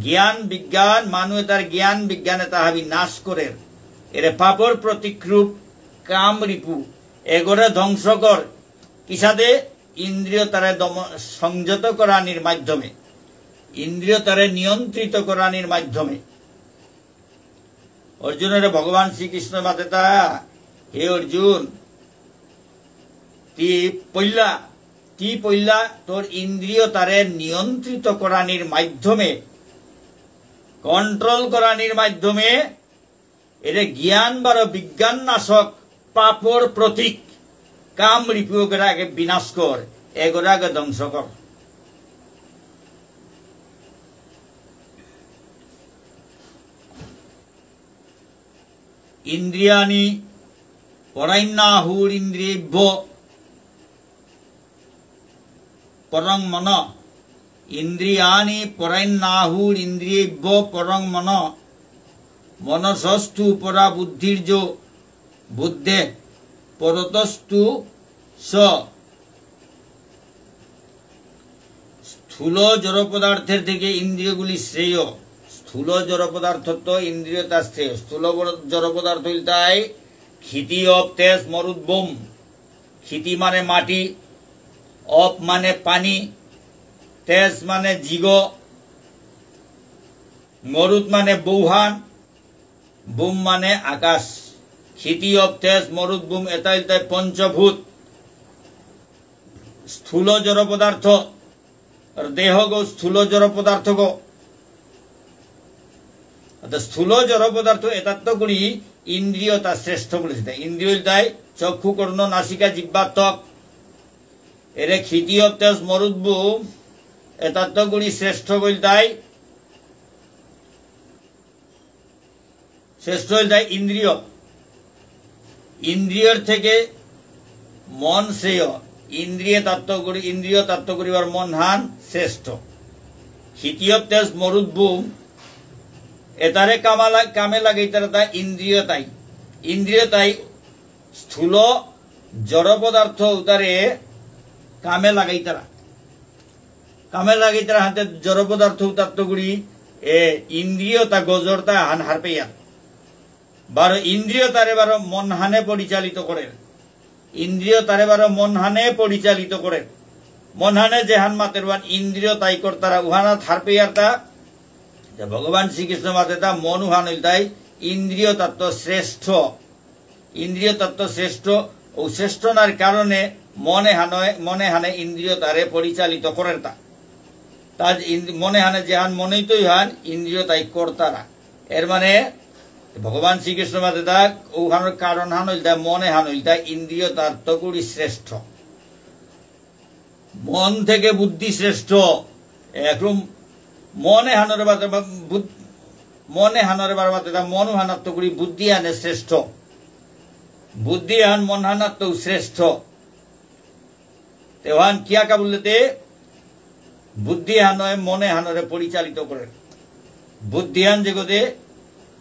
জ্ঞান বিজ্ঞান মানুষ তার জ্ঞান বিজ্ঞানে তাহাবি নাশ করে এর পাপর প্রতিক্রূপ কাম রিপু এগোরে ধ্বংস কর কিসাদে ইন্দ্রিয় তারে সংযত করানির মাধ্যমে ইন্দ্রিয় তারে নিয়ন্ত্রিত করানির মাধ্যমে। অর্জুনের ভগবান শ্রীকৃষ্ণ বাতেতা হে অর্জুন তি পইলা তোর ইন্দ্রিয় তারে নিয়ন্ত্রিত করানির মাধ্যমে কন্ট্রোল করানির মাধ্যমে এর জ্ঞান বারো বিজ্ঞান নাশক পাপর প্রতীক কাম রিপুয়ের আগে বিনাশ কর এগোর আগে ধ্বংস কর। ইন্দ্রিয়ানি পরাইন্নাহুরিন্দ্রিয়েভ্য পরং মন ইন্দ্রিয়ানি পরাইন্নাহুরিন্দ্রিয়েভ্য পরং মন মনসস্তু পরা বুদ্ধির্য বুদ্ধে পরতস্তু স। স্থূল জড় পদার্থের থেকে ইন্দ্রিয়গুলি শ্রেয়। স্থূল জড় পদার্থ তো ইন্দ্রিয় তার শ্রেয়। স্থূল জড় পদার্থ তাই ক্ষিতি অপ তেজ মরুদ বোম। ক্ষিতি মানে মাটি, অপ মানে পানি, তেজ মানে জিগ, মরুদ মানে বৌহান, বুম মানে আকাশ। ক্ষিতি অপ তেজ মরুদ বুম এটাই তাই পঞ্চভূত। স্থূল জড় পদার্থ দেহ গো স্থূল জড় পদার্থ গো স্থূল জড় পদার্থ এতাত্মগুলি ইন্দ্রিয় তার শ্রেষ্ঠ বলেছে। ইন্দ্রিয় তাই চক্ষু কর্ণ নাসিকা জিহ্বা ত্বক এর ক্ষিতি অপ তেজ মরুদ বুম এতাত্মগুলি শ্রেষ্ঠ বল তাই শ্রেষ্ঠ হল তাই ইন্দ্রিয়। ইন্দ্রিয়র থেকে মন শ্রেয়। ইন্দ্রিয় তত্ত্ব করিবার মন হান শ্রেষ্ঠ। ক্ষিতীয় তেজ মরুদ বুম এতারে কামে লাগে তা ইন্দ্রিয় তাই স্থূল জড় পদার্থ উতারে কামে লাগাই তারা হাতে জড় পদার্থ উতাত্তগুড়ি ইন্দ্রিয় তা গজর তা হান হার পেয়া বারো ইন্দ্রিয় তারে বারো মন হানে পরিচালিত করে। ইন্দ্রিয় তারে বারো মন হানে পরিচালিত করে। মন হানে যে হান মাতের বান ইন্দ্রিয় তাই কর তারা উহানা থার পেয়ার তা ভগবান শ্রীকৃষ্ণ মাতে তা মন উহান হইল তাই ইন্দ্রিয় তত্ত্ব শ্রেষ্ঠ। ইন্দ্রিয় তত্ত্ব শ্রেষ্ঠ ও শ্রেষ্ঠ নার কারণে মনে হানে ইন্দ্রিয় তারে পরিচালিত করেন তা মনে হানে যে হান মনেই তো হান ইন্দ্রিয় তাই কর্তারা। এর মানে ভগবান শ্রীকৃষ্ণ মাতে তা ওখানোর কারণ হান হইল তা মনে হান হইল তা ইন্দ্রিয় তত্ত্বগুলি শ্রেষ্ঠ। মন থেকে বুদ্ধি শ্রেষ্ঠ। একরকম মনে হানরে বাতে মনে হানরে বারবাতে মন হানাত্ম করি বুদ্ধি আনে শ্রেষ্ঠ। বুদ্ধি হান মন হানাত্ম শ্রেষ্ঠ। তেহান কিয়া কা বলতে বুদ্ধি হানয় মনে হানরে পরিচালিত করে। বুদ্ধি হান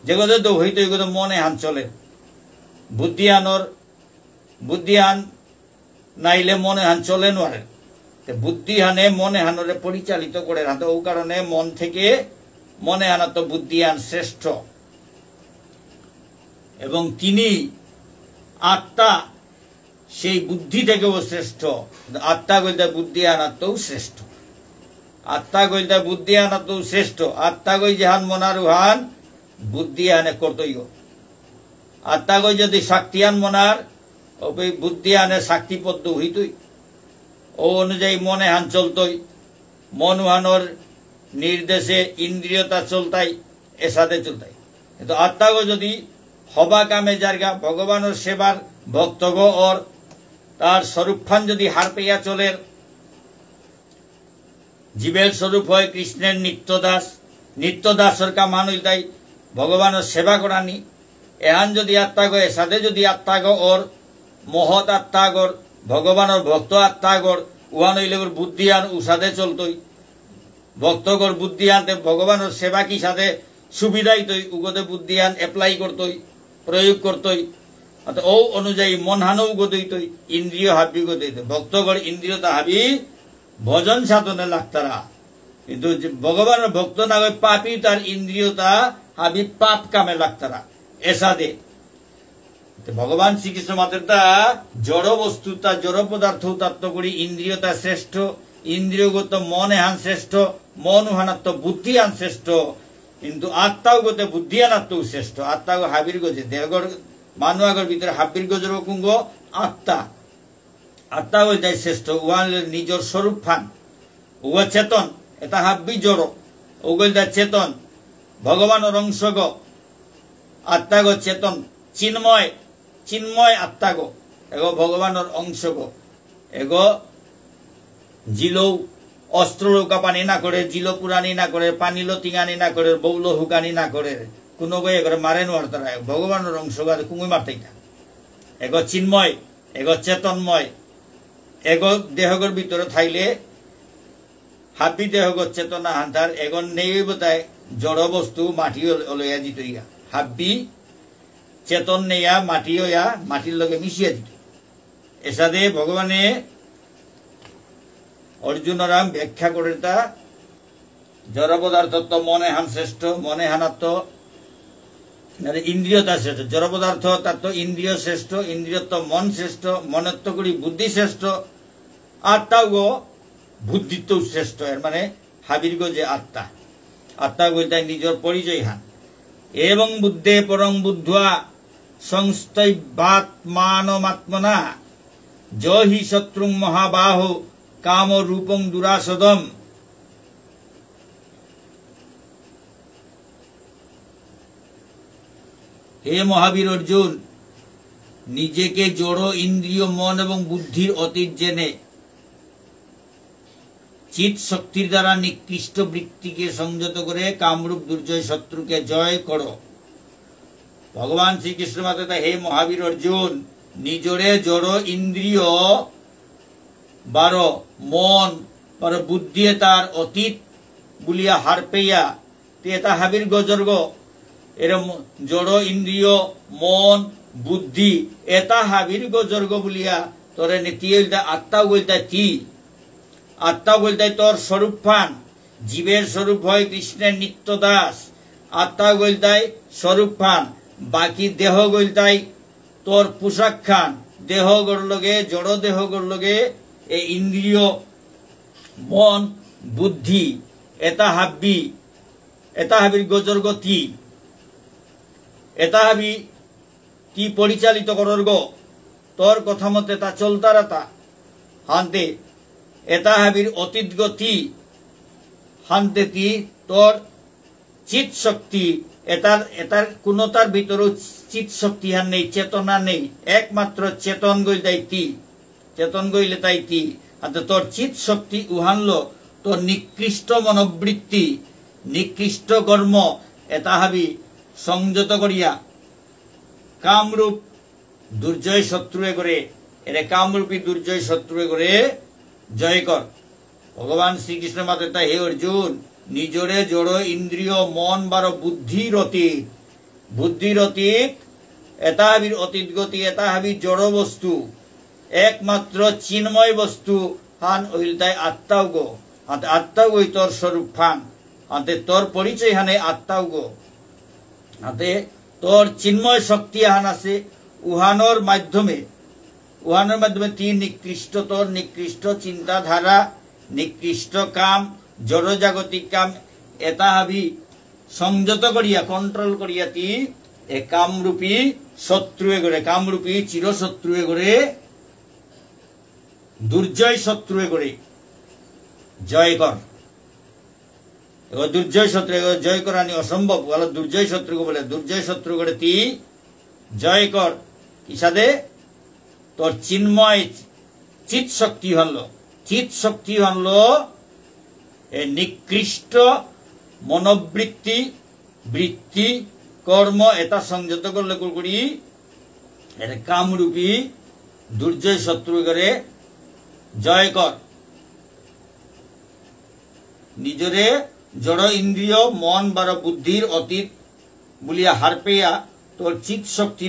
যেগোদে তো হইতো এগোদে মনে হান চলে। বুদ্ধি হান নাইলে মনে হান চলে নয়। বুদ্ধি হানে মনে হানরে পরিচালিত করে হাতে ও কারণে মন থেকে মনে হানাত বুদ্ধি হান শ্রেষ্ঠ। এবং তিনি আত্মা সেই বুদ্ধি থেকেও শ্রেষ্ঠ। আত্মা গইলতে বুদ্ধি আনাত্মও শ্রেষ্ঠ। আত্মা গইলতে বুদ্ধি আনাত্মও শ্রেষ্ঠ। আত্মা গই যেহান মনারু হান বুদ্ধি আনে কর্তব্য। আত্মা গই যদি শক্তিয়ান মনার ওই বুদ্ধি আনে শক্তিপদ্য হইতই। ও অনুযায়ী মনে হান চলতই। মনুহানোর নির্দেশে ইন্দ্রিয়তা চলতাই এসাদে চলতাই। কিন্তু আত্মাগো যদি হবা কামে জায়গা ভগবানের সেবার ভক্তগ ওর তার স্বরূপফান যদি হার পেয়া চলের, জীবের স্বরূপ হয় কৃষ্ণের নিত্যদাস। নিত্যদাসের কাম হানুই তাই ভগবানের সেবা করানি। এহান যদি আত্মাগ এসাদে যদি আত্মাগ ওর মহৎ আত্মাগর ভগবানের ভক্ত আত্মাগর উহান হইলে ওর বুদ্ধি আন উসাদে চলতই। ভক্তগর বুদ্ধি আনতে ভগবানের সেবা কি সাথে সুবিধাই তৈ উগদে বুদ্ধি আন এপ্লাই করতই প্রয়োগ করতই। ও অনুযায়ী মন হানও গদইতই ইন্দ্রিয় হাবি গদইত। ভক্তগর ইন্দ্রিয়তা হাবি ভজন সাধনে লাগতারা। কিন্তু ভগবানের ভক্ত না হয় পাপি তার ইন্দ্রিয়তা হাবি পাপ কামে লাগতারা এসাদে। ভগবান শ্রীকৃষ্ণ মাত্রা জড় বস্তু তা জড় পদার্থ তত্ত্ব করি ইন্দ্রিয়তা শ্রেষ্ঠ। ইন্দ্রিয়গত মনে হান শ্রেষ্ঠ। মন হানাত্ম বুদ্ধি হান শ্রেষ্ঠ। কিন্তু আত্মাও গতে বুদ্ধি আনাত্ম শ্রেষ্ঠ। আত্মাগ হাবির গজে দেহগর মানুষগর ভিতরে হাবির গজর কুঙ্গ আত্মা। আত্মা হয়ে যায় শ্রেষ্ঠ। উহা নিজের স্বরূপ ফান উহা চেতন। এটা হাব্বি জড় ওগল দা চেতন ভগবানের অংশগ। আত্মাগ চেতন চিন্ময় চিন্ময় আত্মাগ এগো ভগবানের অংশগ। এগো জিলৌ অস্ত্র লৌকা পানি না করে, জিলো পুরানি না করে, পানি লতিঙানি না করে, বৌল হুকানি না করে, কোনো গই এগরে মারে নোয়ার তারা ভগবানের অংশ গাছে কুঙুই মারতেই না। এগো চিন্ময় এগো চেতনময়। এগো দেহগর ভিতরে থাইলে হাবি দেহগর চেতনা হান্তার এগো নেই বোতায় জড় বস্তু মাটি লইয়া দিত। হাবি চেতন নেয়া মাটি হইয়া মাটির লগে মিশিয়া দিত। এসাদে ভগবানে অর্জুনরাম ব্যাখ্যা করে তা জড় পদার্থ মনে হান শ্রেষ্ঠ। মনে হানাত্ম ইন্দ্রিয়তা শ্রেষ্ঠ। জড় পদার্থ তার তো ইন্দ্রিয় শ্রেষ্ঠ। ইন্দ্রিয়ত্ব মন শ্রেষ্ঠ। মনত্ব করি বুদ্ধি শ্রেষ্ঠ। আত্মা গো বুদ্ধিত্ব শ্রেষ্ঠ। এর মানে হাবির গো যে আত্মা আত্মা গো তাই নিজের পরিচয় হান। এবং বুদ্ধে পরং বুদ্ধা সংস্তৈবাত মানমাত্মনা জহি শত্রুং মহাবাহ কাম রূপং দুরাসদম। হে মহাবীর অর্জুন, নিজেকে জড় ইন্দ্রিয় মন এবং বুদ্ধির অতীত জেনে চিত শক্তির দ্বারা নিকৃষ্ট বৃত্তিকে সংযত করে কামরূপ দুর্জয় শত্রুকে জয় করো। ভগবান শ্রীকৃষ্ণ মাতা হে মহাবীর অর্জুন, নিজরে জড় ইন্দ্রিয় বারো মন বারো বুদ্ধি তার অতীত বলিয়া হার পেয়া তা হাবির গজর্গ। এরম জড় ইন্দ্রিয় মন বুদ্ধি এটা হাবির গজর্গ বলিয়া তোরে নীতি আত্মা বলতে কি? আত্মা বলতে তোর স্বরূপ ফান। জীবের স্বরূপ হয় কৃষ্ণের নিত্য দাস। আত্মা বলতে স্বরূপ ফান। বাকি দেহ বলতে তোর পোশাক খান। দেহ গড়লগে জড় দেহ গড়লগে এই ইন্দ্রিয় মন বুদ্ধি এটা হাবির গজর গতি এটা হাবি কি পরিচালিত করর গো তোর কথা মতে তা চলতারা তা হানতে এটা হাবির অতীত গতি হানতে তি তোর চিত শক্তি এটার কোনটার ভিতরে চিত শক্তি হান নেই, চেতনা নেই। একমাত্র চেতন গইল তাই তি চেতন গইলে তাই তি তোর চিত শক্তি উহানলো তোর নিকৃষ্ট মনোবৃত্তি নিকৃষ্ট কর্ম এটা হাবি সংযত করিয়া কামরূপ দুর্জয় শত্রুয়ে করে এরে কামরূপী দুর্জয় শত্রুয়ে করে জয় কর। ভগবান শ্রীকৃষ্ণ মাতা হে অর্জুন নিজরে জড় ইন্দ্রিয় মন বার বুদ্ধির অতীত এটা হাবির অতীত গতি এটা হাবি জড় বস্তু একমাত্র চিন্ময় বস্তু হান হইল তাই আত্মাও গো আত্মাও গই তোর স্বরূপ ফান হাতে তোর পরিচয় হানে আত্মাও গো হাতে তোর চিন্ময় শক্তি হান আছে উহানোর মাধ্যমে তিন নিকৃষ্ট তোর নিকৃষ্ট চিন্তাধারা নিকৃষ্ট কাম জড়জাগতিক কাম এটা হাবি সংযত করিয়া কন্ট্রোল করিয়া তি এ কামরূপী শত্রুয়ে করে কামরূপী চিরশত্রুয়ে করে দুর্জয় শত্রুয়ে করে জয় কর। দুর্জয় শত্রু জয় করানি অসম্ভব বলে দুর্জয় শত্রুকে বলে দুর্জয় শত্রু করে তি জয় কর ইসাদে তোর চিন্ময় চিত শক্তি হল এ নিকৃষ্ট মনোবৃত্তি বৃত্তি কর্ম এটা সংযত করলে করি এটা কামরূপী দুর্জয় শত্রু করে জয় কর। নিজরে জড় ইন্দ্রিয় মন বার বুদ্ধির অতীত বলিয়া হার পেয়া তোর চিত শক্তি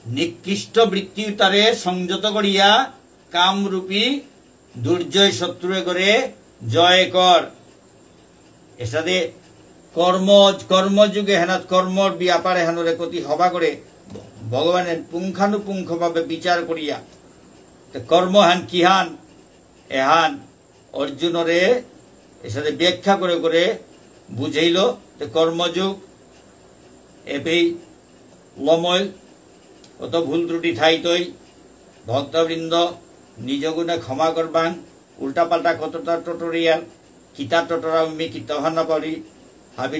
নিকৃষ্ট বৃত্তি তারে সংযত করিয়া কামরূপী দুর্জয় শত্রুয়ে করে জয় কর। এসাদে কর্মযুগে হেনাত কর্মর ব্যাপারে হেনরে কতি হবা করে ভগবানের পুঙ্খানুপুঙ্খ ভাবে বিচার করিয়া কর্ম হান কিহান এহান অর্জুনরে এসাদে ব্যাখ্যা করে করে বুঝাইল কর্মযুগ এবেই লময় অত ভুল ত্রুটি ঠাইতই ভক্তবৃন্দ নিজ গুণে ক্ষমা করবান উল্টা পাল্টা কতটা টটরিয়াল কিতা টটরা উমি কিতা ভান্না পারি হাবি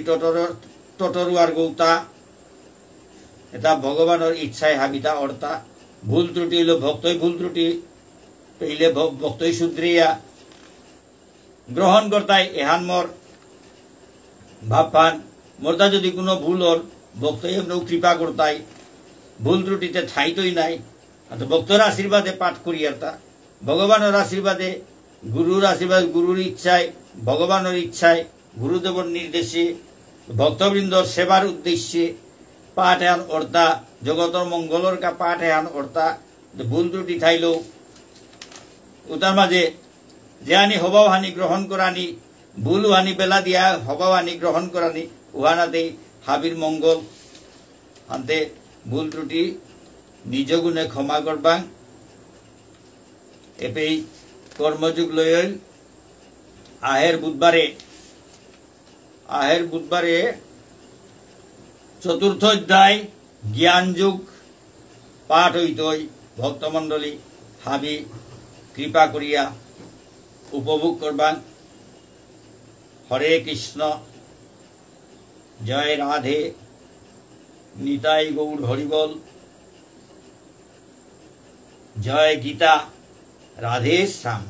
টটরুয়ার গৌতা এটা ভগবানের ইচ্ছায় হাবিতা অর্তা ভুল ত্রুটি হইল ভক্তই ভুল ত্রুটি পেলে ভক্তই শুদ্রিয়া গ্রহণ করতাই এহান মোর ভাবপান মোরদা যদি কোনো ভুল ওর ভক্তই এমনও কৃপা করতাই ভুল ত্রুটিতে ঠাইতই নাই ভক্তর আশীর্বাদে পাঠ করি আর তা ভগবানের আশীর্বাদে গুরুর আশীর্বাদ গুরুর ইচ্ছায় ভগবানের ইচ্ছায় গুরুদেবর নির্দেশে ভক্তবৃন্দর সেবার উদ্দেশ্যে পাঠ এহান অর্তা জগতর মঙ্গলর কা পাঠ এহান অর্তা ভুল ত্রুটি থাইল উতার মাঝে যে আনি হবাও হানি গ্রহণ করানি ভুল হানি বেলা দিয়া হবাও হানি গ্রহণ করানি উহানাতে হাবির মঙ্গল আনতে ভুল ত্রুটি নিজ গুণে ক্ষমা করবাং এপেই কর্মযুগ লইল আহের বুধবারে চতুর্থ অধ্যায় জ্ঞান যুগ পাঠ হইতই ভক্তমণ্ডলী হাবি কৃপা করিয়া উপভোগ করবাং। হরে কৃষ্ণ জয় রাধে নিতাই গৌর হরিবল জয় গীতা রাধে শ্যাম।